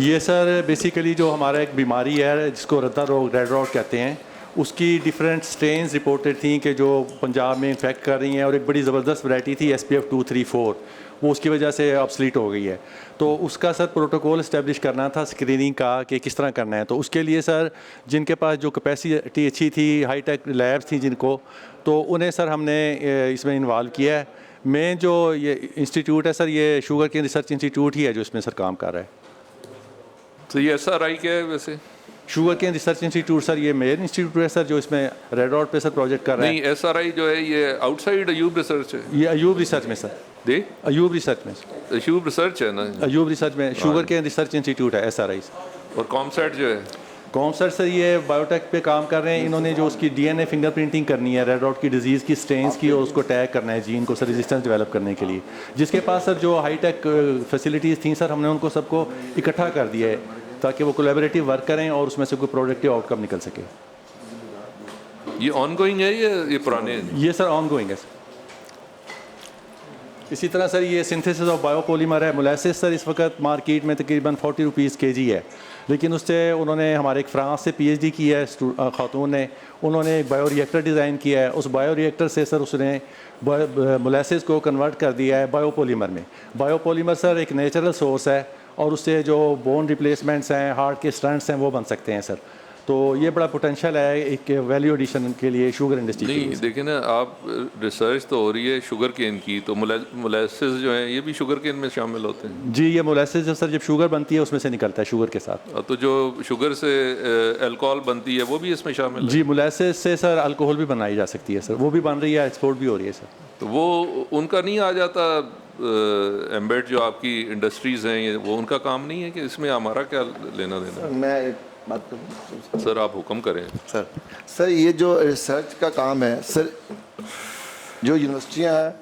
S3: ये सर बेसिकली जो हमारा एक बीमारी है जिसको रद्दा रोग, रेड रॉट कहते हैं, उसकी डिफरेंट स्ट्रेन्स रिपोर्टेड थी कि जो पंजाब में इन्फेक्ट कर रही हैं, और एक बड़ी ज़बरदस्त वैरायटी थी SPF 234, वो उसकी वजह से ऑब्सलीट हो गई है। तो उसका सर प्रोटोकॉल इस्टेब्लिश करना था स्क्रीनिंग का कि किस तरह करना है। तो उसके लिए सर जिनके पास जो कैपेसिटी अच्छी थी, हाई टेक लैब्स थी जिनको, तो उन्हें सर हमने इसमें इन्वॉल्व किया है। मेन जो ये इंस्टीट्यूट है सर, ये शुगर केन रिसर्च इंस्टीट्यूट ही है जो इसमें सर काम कर रहा है।
S1: तो ये SRI क्या है वैसे?
S3: Sugar cane research institute sir ये मेन इंस्टीट्यूट है सर जो इसमें रेड रॉट पे सर प्रोजेक्ट कर रहा है।
S1: नहीं, SRI जो है ये आउटसाइड अयूब रिसर्च है।
S3: ये अयूब रिसर्च में सर,
S1: दे
S3: अयूब रिसर्च में,
S1: अयूब रिसर्च है ना,
S3: अयूब रिसर्च में शुगर केन रिसर्च इंस्टीट्यूट है SRI।
S1: और कॉमसेट जो है
S3: कॉमसेट सर ये बायोटेक पे काम कर रहे हैं। इन्होंने जो उसकी DNA फिंगरप्रिंटिंग करनी है रेड रॉट की डिजीज़ की, स्ट्रेन्स की, और उसको टैग करना है जीन को सर रेजिस्टेंस डेवलप करने के लिए। जिसके पास सर जो हाई टेक फैसिलिटीज़ थी सर, हमने उनको सबको इकट्ठा कर दिया है ताकि वो कोलैबोरेटिव वर्क करें और उसमें से कोई प्रोडक्टिव आउटकम निकल सके।
S1: ये ऑनगोइंग है ये पुराने हैं?
S3: ये सर ऑनगोइंग है सर। इसी तरह सर ये सिंथेसिस ऑफ बायोपॉलीमर है। मोलेसिस सर इस वक्त मार्केट में तकरीबन 40 रुपीज़ kg है, लेकिन उससे उन्होंने हमारे एक फ्रांस से PhD की है खातून ने, उन्होंने एक बायो रिएक्टर डिज़ाइन किया है। उस बायो रिएक्टर से सर उसने मोलेसिस को कन्वर्ट कर दिया है बायोपॉलीमर में। बायोपॉलीमर सर एक नेचुरल सोर्स है और उससे जो बोन रिप्लेसमेंट्स हैं, हार्ट के स्टंट्स हैं, वो बन सकते हैं सर। तो ये बड़ा पोटेंशियल है एक वैल्यू एडिशन के लिए शुगर इंडस्ट्री के लिए।
S1: नहीं देखिए ना, आप रिसर्च तो हो रही है शुगर केन की, तो मोलेसिस जो है ये भी शुगर केन में शामिल होते हैं?
S3: जी, ये मोलेसिस जो सर जब शुगर बनती है उसमें से निकलता है शुगर के साथ।
S1: तो जो शुगर से अल्कोहल बनती है वो भी इसमें शामिल है?
S3: जी, मोलेसिस से सर अल्कोहल भी बनाई जा सकती है सर, वो भी बन रही है, एक्सपोर्ट भी हो रही है सर।
S1: तो वो उनका नहीं आ जाता एम्बेड जो आपकी इंडस्ट्रीज़ हैं, ये वो उनका काम नहीं है कि इसमें हमारा क्या लेना देना?
S8: मैं एक बात करूँ
S1: सर, आप हुक्म करें।
S8: सर ये जो रिसर्च का काम है सर, जो यूनिवर्सिटियाँ हैं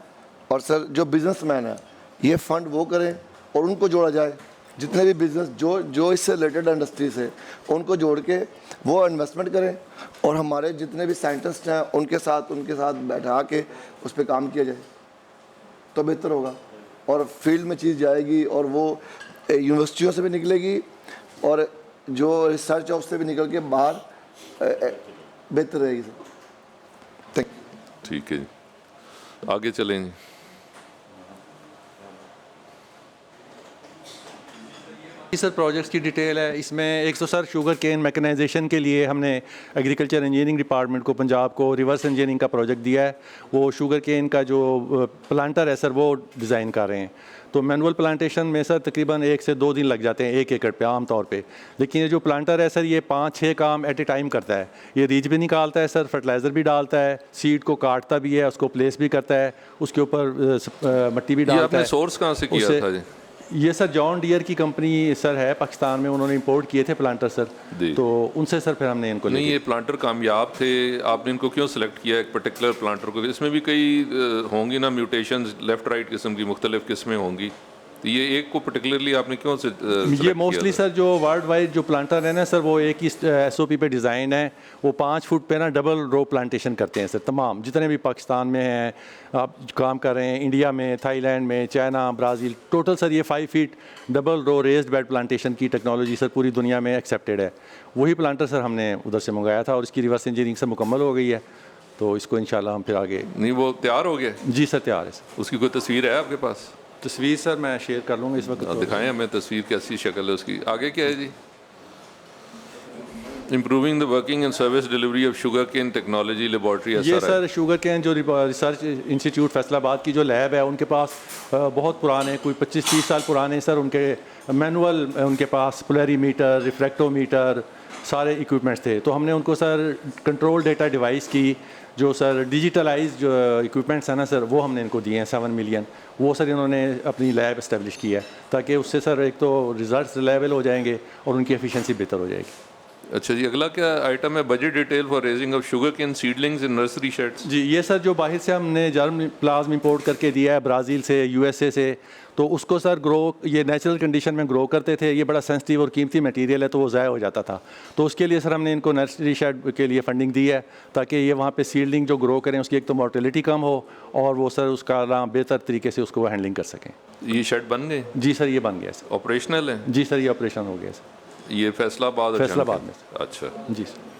S8: और सर जो बिजनेसमैन हैं, ये फंड वो करें और उनको जोड़ा जाए। जितने भी बिजनेस जो इससे रिलेटेड इंडस्ट्रीज है उनको जोड़ के वो इन्वेस्टमेंट करें, और हमारे जितने भी साइंटिस्ट हैं उनके साथ बैठा के उस पर काम किया जाए तो बेहतर होगा, और फील्ड में चीज़ जाएगी और वो यूनिवर्सिटियों से भी निकलेगी और जो रिसर्च है उससे भी निकल के बाहर बेहतर रहेगी सर।
S1: ठीक है जी, आगे चलें जी।
S3: सर प्रोजेक्ट्स की डिटेल है इसमें। एक तो सर शुगर केन मैकेनाइजेशन के लिए हमने एग्रीकल्चर इंजीनियरिंग डिपार्टमेंट को, पंजाब को रिवर्स इंजीनियरिंग का प्रोजेक्ट दिया है। वो शुगर केन का जो प्लांटर है सर वो डिज़ाइन कर रहे हैं। तो मैनुअल प्लांटेशन में सर तकरीबन 1 से 2 दिन लग जाते हैं 1 एकड़ पे आम तौर पे, लेकिन ये जो प्लांटर है सर ये 5-6 काम एट ए टाइम करता है। ये रीज भी निकालता है सर, फर्टिलाइज़र भी डालता है, सीड को काटता भी है, उसको प्लेस भी करता है, उसके ऊपर मिट्टी भी डालता है।
S1: सोर्स कहाँ से किया था जी?
S3: ये सर जॉन डियर की कंपनी सर है पाकिस्तान में, उन्होंने इंपोर्ट किए थे प्लांटर सर, तो उनसे सर फिर हमने इनको
S1: नहीं, ये प्लांटर कामयाब थे, आपने इनको क्यों सिलेक्ट किया एक पर्टिकुलर प्लांटर को? इसमें भी कई होंगी ना म्यूटेशंस, लेफ्ट राइट किस्म की मुख्तलिफ किस्में होंगी, तो ये एक को पर्टिकुलरली आपने क्यों से
S3: ये मोस्टली सर जो वर्ल्ड वाइड जो प्लांटर है ना सर वो एक ही SOP पे डिज़ाइन है। वो 5 फुट पे ना डबल रो प्लांटेशन करते हैं सर, तमाम जितने भी पाकिस्तान में हैं आप काम कर रहे हैं, इंडिया में, थाईलैंड में, चाइना, ब्राज़ील, टोटल सर ये 5 feet double row raised bed plantation की टेक्नोलॉजी सर पूरी दुनिया में एक्सेप्टेड है। वही प्लांटर सर हमने उधर से मंगाया था और इसकी रिवर्स इंजीनियरिंग से मुकम्मल हो गई है, तो इसको इंशाल्लाह हम फिर आगे।
S1: नहीं वो तैयार हो गया?
S3: जी सर तैयार है सर।
S1: उसकी कोई तस्वीर है आपके पास?
S3: तस्वीर सर मैं शेयर कर लूँगा इस वक्त।
S1: दिखाएं हमें तस्वीर, कैसी शक्ल है उसकी। आगे क्या है जी? Improving the working and service delivery of sugar cane technology laboratory.
S3: ये सर शुगर केन जो रिसर्च इंस्टीट्यूट फैसलाबाद की जो लैब है उनके पास बहुत पुराने, कोई 25-30 साल पुराने सर उनके मैनुअल, उनके पास पोलरीमीटर, रिफ्रैक्टोमीटर सारे इक्विपमेंट्स थे। तो हमने उनको सर कंट्रोल डेटा डिवाइस की जो सर डिजिटलाइज जो इक्विपमेंट्स हैं ना सर वो हमने इनको दिए हैं 7 मिलियन। वो सर इन्होंने अपनी लैब इस्टेब्लिश की है ताकि उससे सर एक तो रिजल्ट्स रिलायबल हो जाएंगे और उनकी एफिशिएंसी बेहतर हो जाएगी।
S1: अच्छा जी, अगला क्या आइटम है? Budget detail for raising of sugar cane seedlings in nursery sheds.
S3: जी ये सर जो बाहर से हमने जर्म प्लाज्म इंपोर्ट करके दिया है ब्राज़ील से, USA से, तो उसको सर ग्रो ये नेचुरल कंडीशन में ग्रो करते थे। ये बड़ा सेंसिटिव और कीमती मटेरियल है तो वो ज़ाया हो जाता था, तो उसके लिए सर हमने इनको नर्सरी शेड के लिए फ़ंडिंग दी है ताकि ये वहाँ पे सीडलिंग जो ग्रो करें उसकी एक तो मोर्टेलिटी कम हो और वो सर उसका बेहतर तरीके से उसको हैंडलिंग कर सकें।
S1: ये शेड बन गए?
S3: जी सर ये बन गया सर।
S1: ऑपरेशनल है?
S3: जी सर ये ऑपरेशन हो गया सर।
S1: ये फैसलाबाद
S3: में।
S1: अच्छा
S3: जी सर।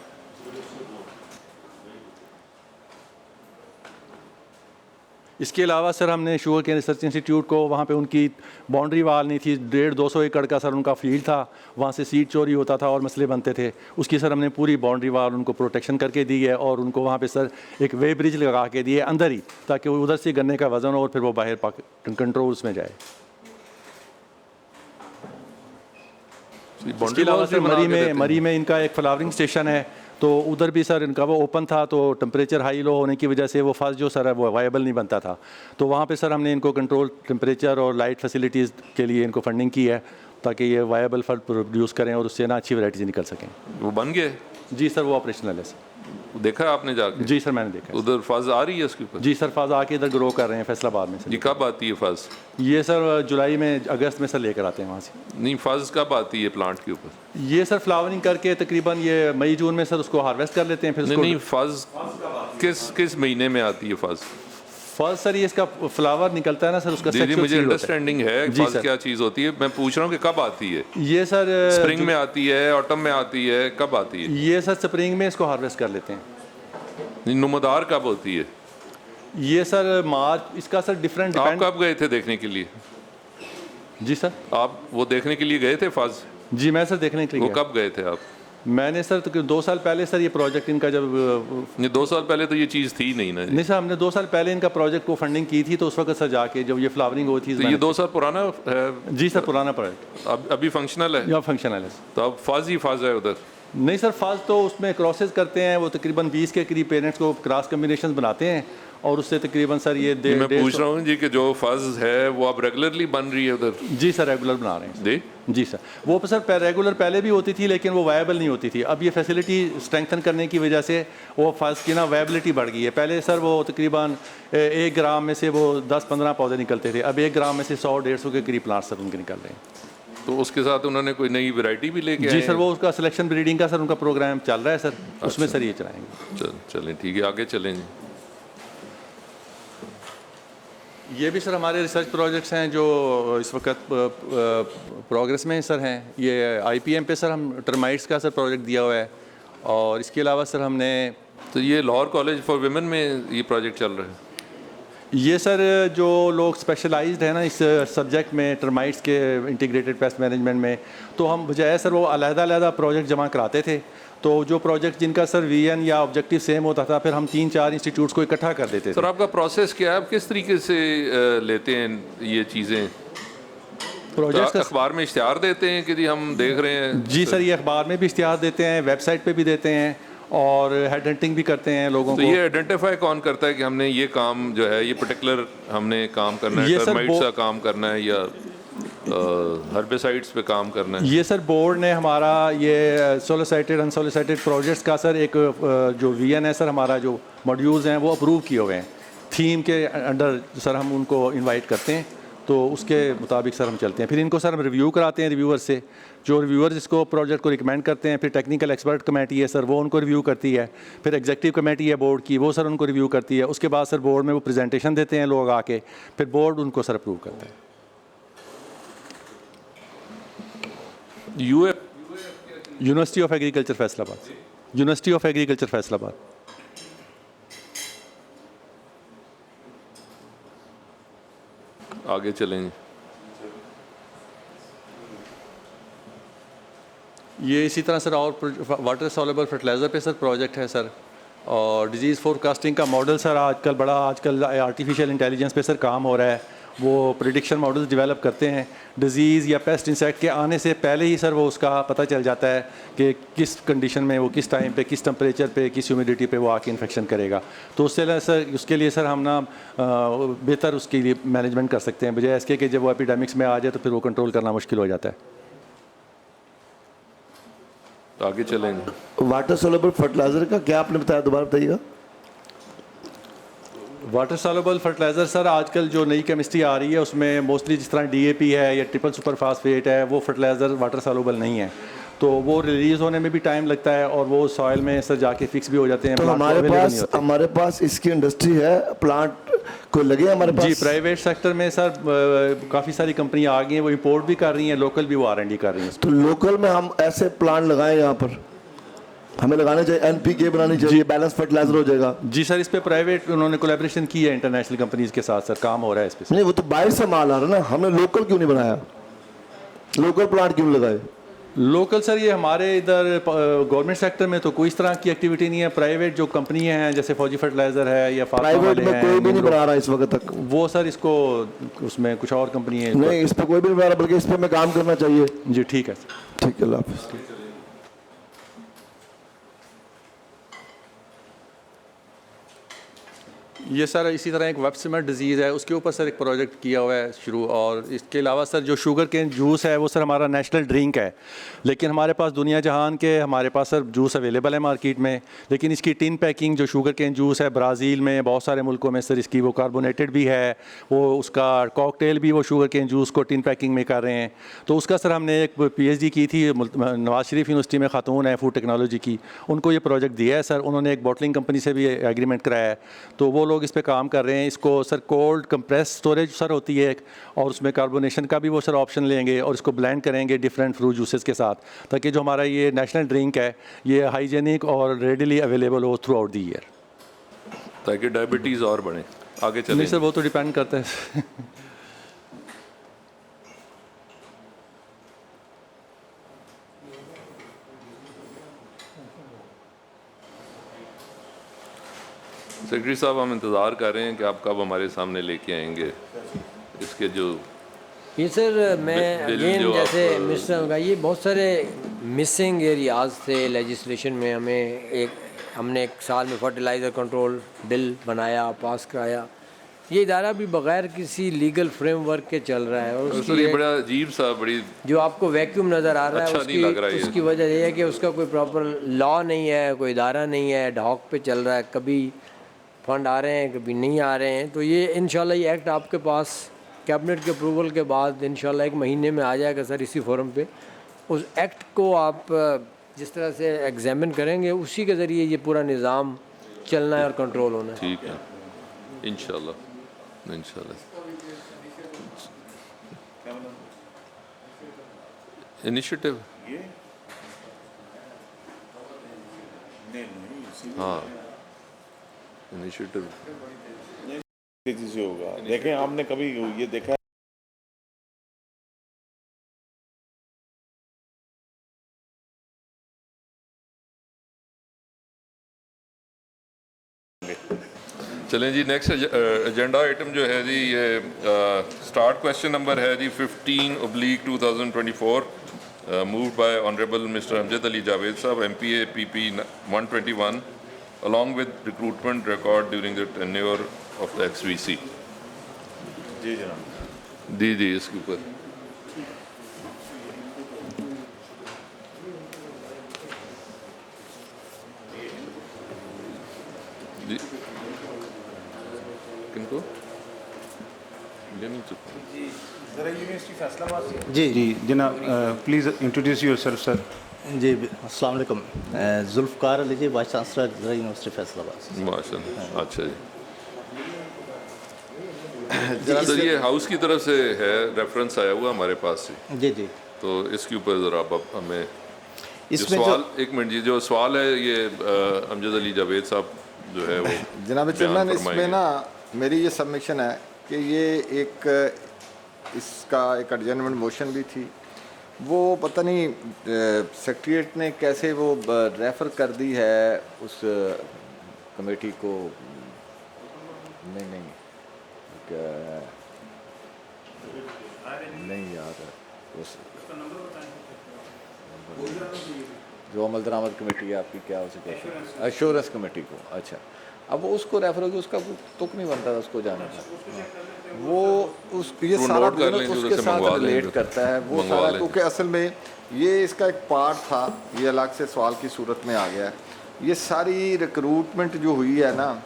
S3: इसके अलावा सर हमने शुगर केन रिसर्च इंस्टीट्यूट को वहाँ पे उनकी बाउंड्री वाल नहीं थी, 150-200 एकड़ का सर उनका फील्ड था, वहाँ से सीड चोरी होता था और मसले बनते थे। उसकी सर हमने पूरी बाउंड्री वाल उनको प्रोटेक्शन करके दी है और उनको वहाँ पे सर एक वे ब्रिज लगा के दिए अंदर ही ताकि वो उधर से गन्ने का वज़न हो और फिर वो बाहर कंट्रोल्स में जाए। इसके अलावा सर मरी में इनका एक फ्लावरिंग स्टेशन है, तो उधर भी सर इनका वो ओपन था तो टेम्परेचर हाई लो होने की वजह से वो फर्स्ट जो सर है वो वायबल नहीं बनता था, तो वहाँ पे सर हमने इनको कंट्रोल टेम्परेचर और लाइट फैसिलिटीज़ के लिए इनको फंडिंग की है ताकि ये वायबल फल प्रोड्यूस करें और उससे ना अच्छी वैराइटीज़ निकल सकें।
S1: वो बन गए?
S3: जी सर वो ऑपरेशनल है सर।
S1: देखा आपने जाके?
S3: जी सर मैंने देखा।
S1: उधर फाज आ रही है उसके ऊपर?
S3: जी सर फाज आके इधर ग्रो कर रहे हैं फैसलाबाद में सर।
S1: जी कब आती है फाज?
S3: ये सर जुलाई में, अगस्त में सर लेकर आते हैं वहाँ से।
S1: नहीं फाज कब आती है प्लांट के ऊपर?
S3: ये सर फ्लावरिंग करके तकरीबन ये मई जून में सर उसको हार्वेस्ट कर लेते हैं। फिर
S1: नहीं फाज किस महीने में आती है फाज?
S3: फर्स्ट सर ये इसका फ्लावर निकलता है ना सर उसका
S1: जी मुझे अंडरस्टैंडिंग है फाज क्या चीज़ होती है, मैं पूछ रहा हूँ कि कब आती है?
S3: ये सर
S1: स्प्रिंग में आती है, ऑटम में आती है, कब आती है?
S3: ये सर स्प्रिंग में इसको हार्वेस्ट कर लेते हैं।
S1: नुमादार कब होती है?
S3: ये सर मार्च। इसका सर डिफरेंट।
S1: आप कब गए थे देखने के लिए?
S3: जी सर
S1: आप वो देखने के लिए गए थे फाज?
S3: जी मैं सर देखने के लिए।
S1: वो कब गए थे आप?
S3: मैंने सर तो 2 साल पहले सर ये प्रोजेक्ट इनका जब
S1: नहीं 2 साल पहले तो ये चीज़ थी नहीं ना?
S3: नहीं सर हमने 2 साल पहले इनका प्रोजेक्ट को फंडिंग की थी, तो उस वक्त सर जाके जब ये फ्लावरिंग हुई थी।
S1: तो ये 2 साल पुराना है?
S3: जी सर पुराना प्रोजेक्ट।
S1: अभी फंक्शनल है?
S3: या फंक्शनल है।
S1: तो अब फाज ही फाज है उधर?
S3: नहीं सर फाज तो उसमें क्रॉसेस करते हैं, वो तकरीबन 20 के करीब पेरेंट्स को क्रॉस कम्बिनेशन बनाते हैं और उससे तकरीबन सर ये
S1: मैं पूछ रहा हूँ जी कि जो फज है वो अब रेगुलरली बन रही है उधर?
S3: जी सर रेगुलर बना रहे हैं। जी सर वो सर रेगुलर पहले भी होती थी लेकिन वो वायबल नहीं होती थी। अब ये फैसिलिटी स्ट्रेंथन करने की वजह से वो फज की ना वायबिलिटी बढ़ गई है। पहले सर वो तकरीबन 1 ग्राम में से वो 10-15 पौधे निकलते थे, अब 1 ग्राम में से 100-150 के करीब प्लांट्स सर उनके निकल रहे हैं।
S1: तो उसके साथ उन्होंने कोई नई वैरायटी भी लेके
S3: जी
S1: आए
S3: सर,
S1: हैं?
S3: वो उसका सिलेक्शन ब्रीडिंग का सर उनका प्रोग्राम चल रहा है सर, उसमें सर ये चलाएंगे।
S1: चलें ठीक है, आगे चलें जी।
S3: ये भी सर हमारे रिसर्च प्रोजेक्ट्स हैं जो इस वक्त प्रोग्रेस में सर हैं। ये IPM पे सर हम टर्माइट्स का सर प्रोजेक्ट दिया हुआ है, और इसके अलावा सर हमने
S1: तो ये लाहौर कॉलेज फॉर वुमेन में ये प्रोजेक्ट चल रहा है?
S3: ये सर जो लोग स्पेशलाइज्ड है ना इस सब्जेक्ट में, टर्माइट्स के इंटीग्रेटेड पेस्ट मैनेजमेंट में, तो हम बजाय सर वो अलग-अलग प्रोजेक्ट जमा कराते थे। तो जो प्रोजेक्ट जिनका सर विजन या ऑब्जेक्टिव सेम होता था, फिर हम 3-4 इंस्टीट्यूट्स को इकट्ठा कर देते थे।
S1: सर आपका प्रोसेस क्या है, आप किस तरीके से लेते हैं ये चीज़ें?
S3: प्रोजेक्ट
S1: तो अखबार में इश्तिहार देते हैं कि जी हम देख रहे हैं?
S3: जी सर, ये अखबार में भी इश्तिहार देते हैं, वेबसाइट पे भी देते हैं, और हेड हंटिंग भी करते हैं लोगों
S1: तो
S3: को।
S1: ये आइडेंटिफाई कौन करता है कि हमने ये काम जो है, ये पर्टिकुलर हमने काम करना है,
S3: ये सर
S1: टर्माइट्स का काम करना है या हर्बिसाइड्स पे काम करना है?
S3: ये सर बोर्ड ने हमारा ये सोलिसाइटेड अनसोलिसाइटेड प्रोजेक्ट्स का सर एक जो विजन है सर, हमारा जो मॉड्यूल्स हैं वो अप्रूव किए हुए हैं। थीम के अंडर सर हम उनको इनवाइट करते हैं, तो उसके मुताबिक सर हम चलते हैं। फिर इनको सर हम रिव्यू कराते हैं रिव्यूअर से, जो रिव्यूअर्स इसको प्रोजेक्ट को रिकमेंड करते हैं। फिर टेक्निकल एक्सपर्ट कमेटी है सर, वो उनको रिव्यू करती है। फिर एग्जीक्यूटिव कमेटी है बोर्ड की, वो सर उनको रिव्यू करती है। उसके बाद सर बोर्ड में वो प्रेजेंटेशन देते हैं लोग आके, फिर बोर्ड उनको सर अप्रूव करता है। University of agriculture Faisalabad, university of agriculture Faisalabad.
S1: आगे चलेंगे।
S3: ये इसी तरह सर और वाटर सॉल्युबल फर्टिलाइज़र पे सर प्रोजेक्ट है सर, और डिजीज़ फोरकास्टिंग का मॉडल सर आजकल आर्टिफिशियल इंटेलिजेंस पे सर काम हो रहा है। वो प्रिडिक्शन मॉडल्स डेवलप करते हैं, डिजीज़ या पेस्ट इंसेक्ट के आने से पहले ही सर वो उसका पता चल जाता है कि किस कंडीशन में वो किस टाइम पे, किस टेम्परेचर पे, किस ह्यूमिडिटी पे वो आके इन्फेक्शन करेगा। तो उसके लिए सर हम ना बेहतर उसके लिए मैनेजमेंट कर सकते हैं, बजाय इसके कि जब वो एपिडेमिक्स में आ जाए तो फिर वो कंट्रोल करना मुश्किल हो जाता है।
S1: तो आगे चलेंगे।
S8: वाटर सोल्युबल फर्टिलाइजर का क्या आपने बताया, दोबारा बताइएगा।
S3: वाटर सॉल्युबल फर्टिलाइज़र सर आजकल जो नई केमिस्ट्री आ रही है उसमें मोस्टली जिस तरह DAP है या ट्रिपल सुपर फास्फेट है, वो फर्टिलाइज़र वाटर सॉल्युबल नहीं है, तो वो रिलीज़ होने में भी टाइम लगता है, और वो सॉइल में सर जाके फिक्स भी हो जाते हैं।
S8: तो हमारे पास इसकी इंडस्ट्री है, प्लांट को लगे हमारे पास?
S3: जी, प्राइवेट सेक्टर में सर काफ़ी सारी कंपनियां आ गई हैं, वो इंपोर्ट भी कर रही हैं, लोकल भी वो R&D कर रही हैं।
S8: तो लोकल में हम ऐसे प्लांट लगाएं, यहाँ पर हमें लगाने चाहिए, NPK बनानी चाहिए, बैलेंस फर्टिलाइजर हो जाएगा।
S3: जी सर, इस पे प्राइवेट उन्होंने कोलैबोरेशन की है इंटरनेशनल कंपनीज के साथ सर, काम हो रहा है इस पे।
S8: नहीं, वो तो बाहर से माल आ रहा है ना, हमने लोकल क्यों नहीं बनाया, लोकल प्लांट क्यों लगाए?
S3: लोकल सर ये हमारे इधर गवर्नमेंट सेक्टर में तो कोई इस तरह की एक्टिविटी नहीं है। प्राइवेट जो कंपनी हैं जैसे फौजी फर्टिलाइजर है या
S8: प्राइवेट में कोई भी नहीं बना रहा इस वक्त तक,
S3: वो सर इसको उसमें कुछ और कंपनी है।
S8: नहीं, इस पे कोई भी नहीं बना रहा, बल्कि इस पे हमें काम करना चाहिए।
S3: जी ठीक है,
S8: ठीक है, अल्लाह हाफिज़।
S3: ये सर इसी तरह एक वेब सिमर डिजीज़ है, उसके ऊपर सर एक प्रोजेक्ट किया हुआ है शुरू। और इसके अलावा सर जो शुगर केन जूस है वो सर हमारा नेशनल ड्रिंक है, लेकिन हमारे पास दुनिया जहान के हमारे पास सर जूस अवेलेबल है मार्केट में, लेकिन इसकी टिन पैकिंग जो शुगर केन जूस है ब्राज़ील में बहुत सारे मुल्कों में सर इसकी वो कार्बोनेटेड भी है, वो उसका कॉकटेल भी वो शुगर केन जूस को टिन पैकिंग में कर रहे हैं। तो उसका सर हमने एक PhD की थी नवाज शरीफ यूनिवर्सिटी में, खातून है फूड टेक्नोलॉजी की, उनको ये प्रोजेक्ट दिया है सर। उन्होंने एक बॉटलिंग कंपनी से भी एग्रीमेंट कराया है, तो वो लोग इस पे काम कर रहे हैं। इसको sir cold compress storage sir होती है एक, और उसमें कार्बोनेशन का भी वो सर ऑप्शन लेंगे, और इसको ब्लेंड करेंगे डिफरेंट फ्रूट जूसेस के साथ, ताकि जो हमारा ये नेशनल ड्रिंक है ये हाइजेनिक और रेडिली अवेलेबल हो थ्रू आउट द ईयर,
S1: ताकि डायबिटीज़ और बढ़े। आगे चलें।
S3: नहीं सर, वो तो डिपेंड करता है।
S1: सेक्रेटरी साहब, हम इंतज़ार कर रहे हैं कि आप कब हमारे सामने लेके आएंगे इसके जो
S4: ये सर मैं
S1: बिल
S4: अगेन
S1: जो
S4: जैसे
S1: आप-
S4: मिनिस्टर का ये बहुत सारे मिसिंग एरियाज थे लेजिस्लेशन में। हमने एक साल में फर्टिलाइज़र कंट्रोल बिल बनाया, पास कराया। ये इदारा भी बगैर किसी लीगल फ्रेमवर्क के चल रहा है, और
S1: सर
S4: उसकी
S1: ये बड़ा अजीब सा, बड़ी
S4: जो आपको वैक्यूम नज़र आ रहा है
S1: अच्छा नहीं लग रहा है ये।
S4: उसकी वजह यह है कि उसका कोई प्रॉपर लॉ नहीं है, कोई इदारा नहीं है, डॉक पे चल रहा है, कभी फंड आ रहे हैं कभी नहीं आ रहे हैं। तो ये इंशाल्लाह ये एक्ट आपके पास कैबिनेट के अप्रूवल के बाद इंशाल्लाह 1 महीने में आ जाएगा सर इसी फोरम पे। उस एक्ट को आप जिस तरह से एग्जामिन करेंगे उसी के ज़रिए ये पूरा निज़ाम चलना है और कंट्रोल होना है।
S1: ठीक है, इंशाल्लाह इंशाल्लाह। इनिशिएटिव हाँ, इनिशिएटिव
S5: तेजी से होगा। देखें, आपने कभी ये देखा
S1: चलें जी, नेक्स्ट एजेंडा आइटम जो है जी ये स्टार्ट क्वेश्चन नंबर है जी 15/2024 moved by honourable mister Amjad Ali Javed साहब MPA PP 121 along with recruitment record during the tenure of the XVC।
S5: जी जनाब,
S1: जी इसके ऊपर जी किनको
S9: ज़रा यूनिवर्सिटी फैसलाबाद से जी जनाब, प्लीज़ इंट्रोड्यूस योरसेल्फ सर।
S12: जी अस्सलाम वालेकुम, जुल्फ़कार अली जी, वाइस चांसलर यूनिवर्सिटी फैसलाबाद।
S1: माशाल्लाह, अच्छा जी। सर ये हाउस की तरफ से है, रेफरेंस आया हुआ हमारे पास से
S12: जी जी,
S1: तो इसके ऊपर ज़रा आप हमें
S12: इसमें
S1: सवाल एक मिनट जी, जो सवाल है ये अमजद अली जावेद साहब जो है वो
S6: जनाब चेयरमैन, इसमें ना मेरी ये सबमिशन है कि ये एक इसका एक एडजर्नमेंट मोशन भी थी, वो पता नहीं सेक्रेटरीट ने कैसे वो रेफ़र कर दी है उस कमेटी को। नहीं याद है उस जो अमल दरामद कमेटी है आपकी, क्या उसे कहते हैं, एश्योरेंस कमेटी को। अच्छा, अब वो उसको रेफर होगी, उसका तुक नहीं बनता था उसको जाने का। वो उस ये सारा उसके साथ रिलेट करता है वो सारा, क्योंकि असल में ये इसका एक पार्ट था, ये अलग से सवाल की सूरत में आ गया है। ये सारी रिक्रूटमेंट जो हुई है ना,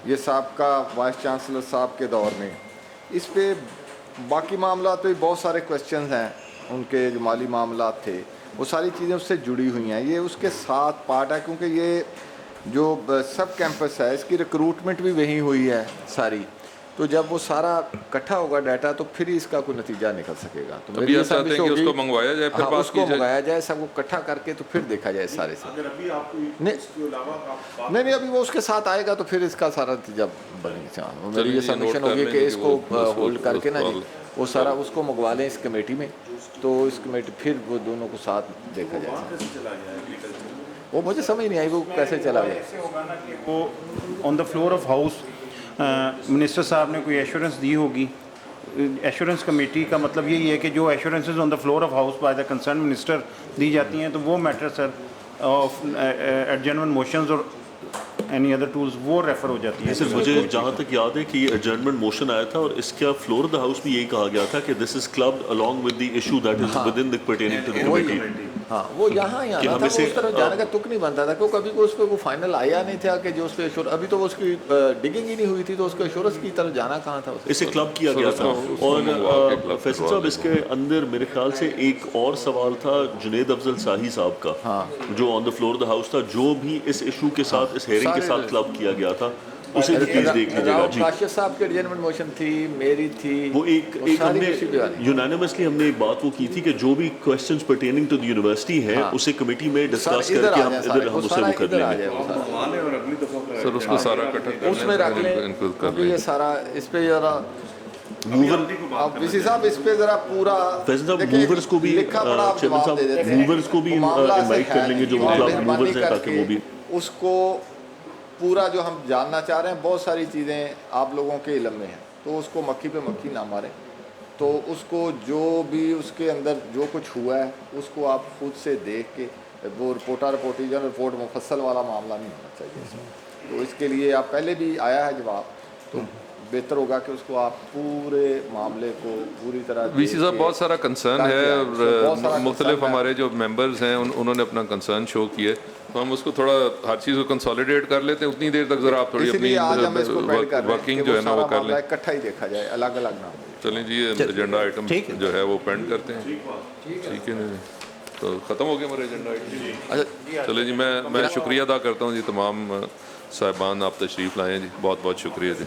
S6: ये साहबका वाइस चांसलर साहब के दौर में, इस पे बाकी मामला तो बहुत सारे क्वेश्चंस हैं, उनके जो माली मामला थे वो सारी चीज़ें उससे जुड़ी हुई हैं, ये उसके साथ पार्ट है। क्योंकि ये जो सब कैंपस है इसकी रिक्रूटमेंट भी वहीं हुई है सारी, तो जब वो सारा इकट्ठा होगा डाटा तो फिर ही इसका कोई नतीजा निकल सकेगा। तो मेरी
S1: कि उसको मंगवाया जाए, फिर बात
S6: उसको मंगवाया जाए, सबको इकट्ठा करके तो फिर देखा जाए सारे से। नहीं, अभी वो उसके साथ आएगा तो फिर इसका सारा नतीजा बनेगा। मेरी ये सबमिशन होगी कि इसको होल्ड करके ना जी वो सारा उसको मंगवा लें इस कमेटी में, तो इस कमेटी फिर वो दोनों को साथ देखा जाए। वो मुझे समझ नहीं आई वो कैसे चला गया।
S9: वो on the floor of house minister साहब ने कोई एश्योरेंस दी होगी। एश्योरेंस कमेटी का मतलब यही है कि जो assurances on the floor of house by the concern minister दी जाती हैं, तो वो matter sir of adjournment motions और एनी अदर टूल्स वो रेफर हो जाती है।
S10: सर मुझे जहाँ तक याद है कि ये एडजर्नमेंट मोशन आया था और इसका फ्लोर ऑफ द हाउस भी यही कहा गया था कि this is clubbed along with the issue that is with in the pertaining to the committee.
S6: हाँ, वो यहाँ आना था, वो उस तरफ जाने का तुक नहीं बनता था, क्योंकि कभी कोई उस पर वो फाइनल आया नहीं था कि जो उस पर अभी तो उसकी डिगिंग ही नहीं हुई थी, तो उसको एश्योरेंस की तरफ जाना कहाँ था।
S10: इसे क्लब किया गया था। और फैसल साहब इसके अंदर मेरे ख्याल से एक और सवाल था जुनेद अफजल शाही साहब का, जो on the floor of the house था, जो भी इस इशू के साथ, इस हेयरिंग के साथ क्लब किया गया था, उसे भी प्लीज देख लीजिएगा जी।
S6: काशिफ साहब की एडजर्नमेंट मोशन थी, मेरी थी,
S10: वो एक हमने यूनानिमसली हमने बात वो की थी कि जो भी questions pertaining to the university है उसे कमेटी में डिस्कस करके हम इधर हम उसे वो कर लेंगे
S1: सर, उसको सारा इकट्ठा
S6: उसमें रख लें, ये सारा इस पे जरा अब इसी साहब इस पे जरा पूरा
S10: मूवर्स को भी मूवर्स को भी इनवाइट कर लेंगे, जो क्लब मूवर्स हैं, ताकि वो भी
S6: उसको पूरा जो हम जानना चाह रहे हैं, बहुत सारी चीज़ें आप लोगों के इल्म में हैं, तो उसको मक्खी पे मक्खी ना मारें, तो उसको जो भी उसके अंदर जो कुछ हुआ है उसको आप खुद से देख के, वो रिपोर्ट मुफस्सल वाला मामला नहीं होना चाहिए इसमें। तो इसके लिए आप पहले भी आया है जवाब, तो बेहतर होगा कि उसको आप पूरे मामले को पूरी तरह
S1: वीसी साहब बहुत सारा कंसर्न
S6: ताकि
S1: है
S6: आप- उसमें बहुत सारा
S1: और मुख्तलिफ
S6: concern है।
S1: हमारे जो मेंबर्स हैं उन्होंने अपना कंसर्न शो किया तो हम उसको थोड़ा हर चीज़ को कंसोलिडेट कर लेते हैं उतनी देर तक ज़रा आप थोड़ी अपनी
S6: इसीलिए आज हम इसको पेंड कर रहे हैं
S1: वर्किंग
S6: कि
S1: जो है ना वो
S6: सारा
S1: कर
S6: मामला
S1: लें।
S6: इकट्ठा ही देखा जाए, अलग अलग ना हो।
S1: चलें जी, एजेंडा आइटम जो है वो पेंड करते हैं। ठीक है ना, तो ख़त्म हो गया हमारे एजेंडा आइटम।
S6: अच्छा
S1: चले जी, मैं शुक्रिया अदा करता हूँ जी तमाम साहिबान, आप तशरीफ़ लाएँ जी, बहुत बहुत शुक्रिया जी।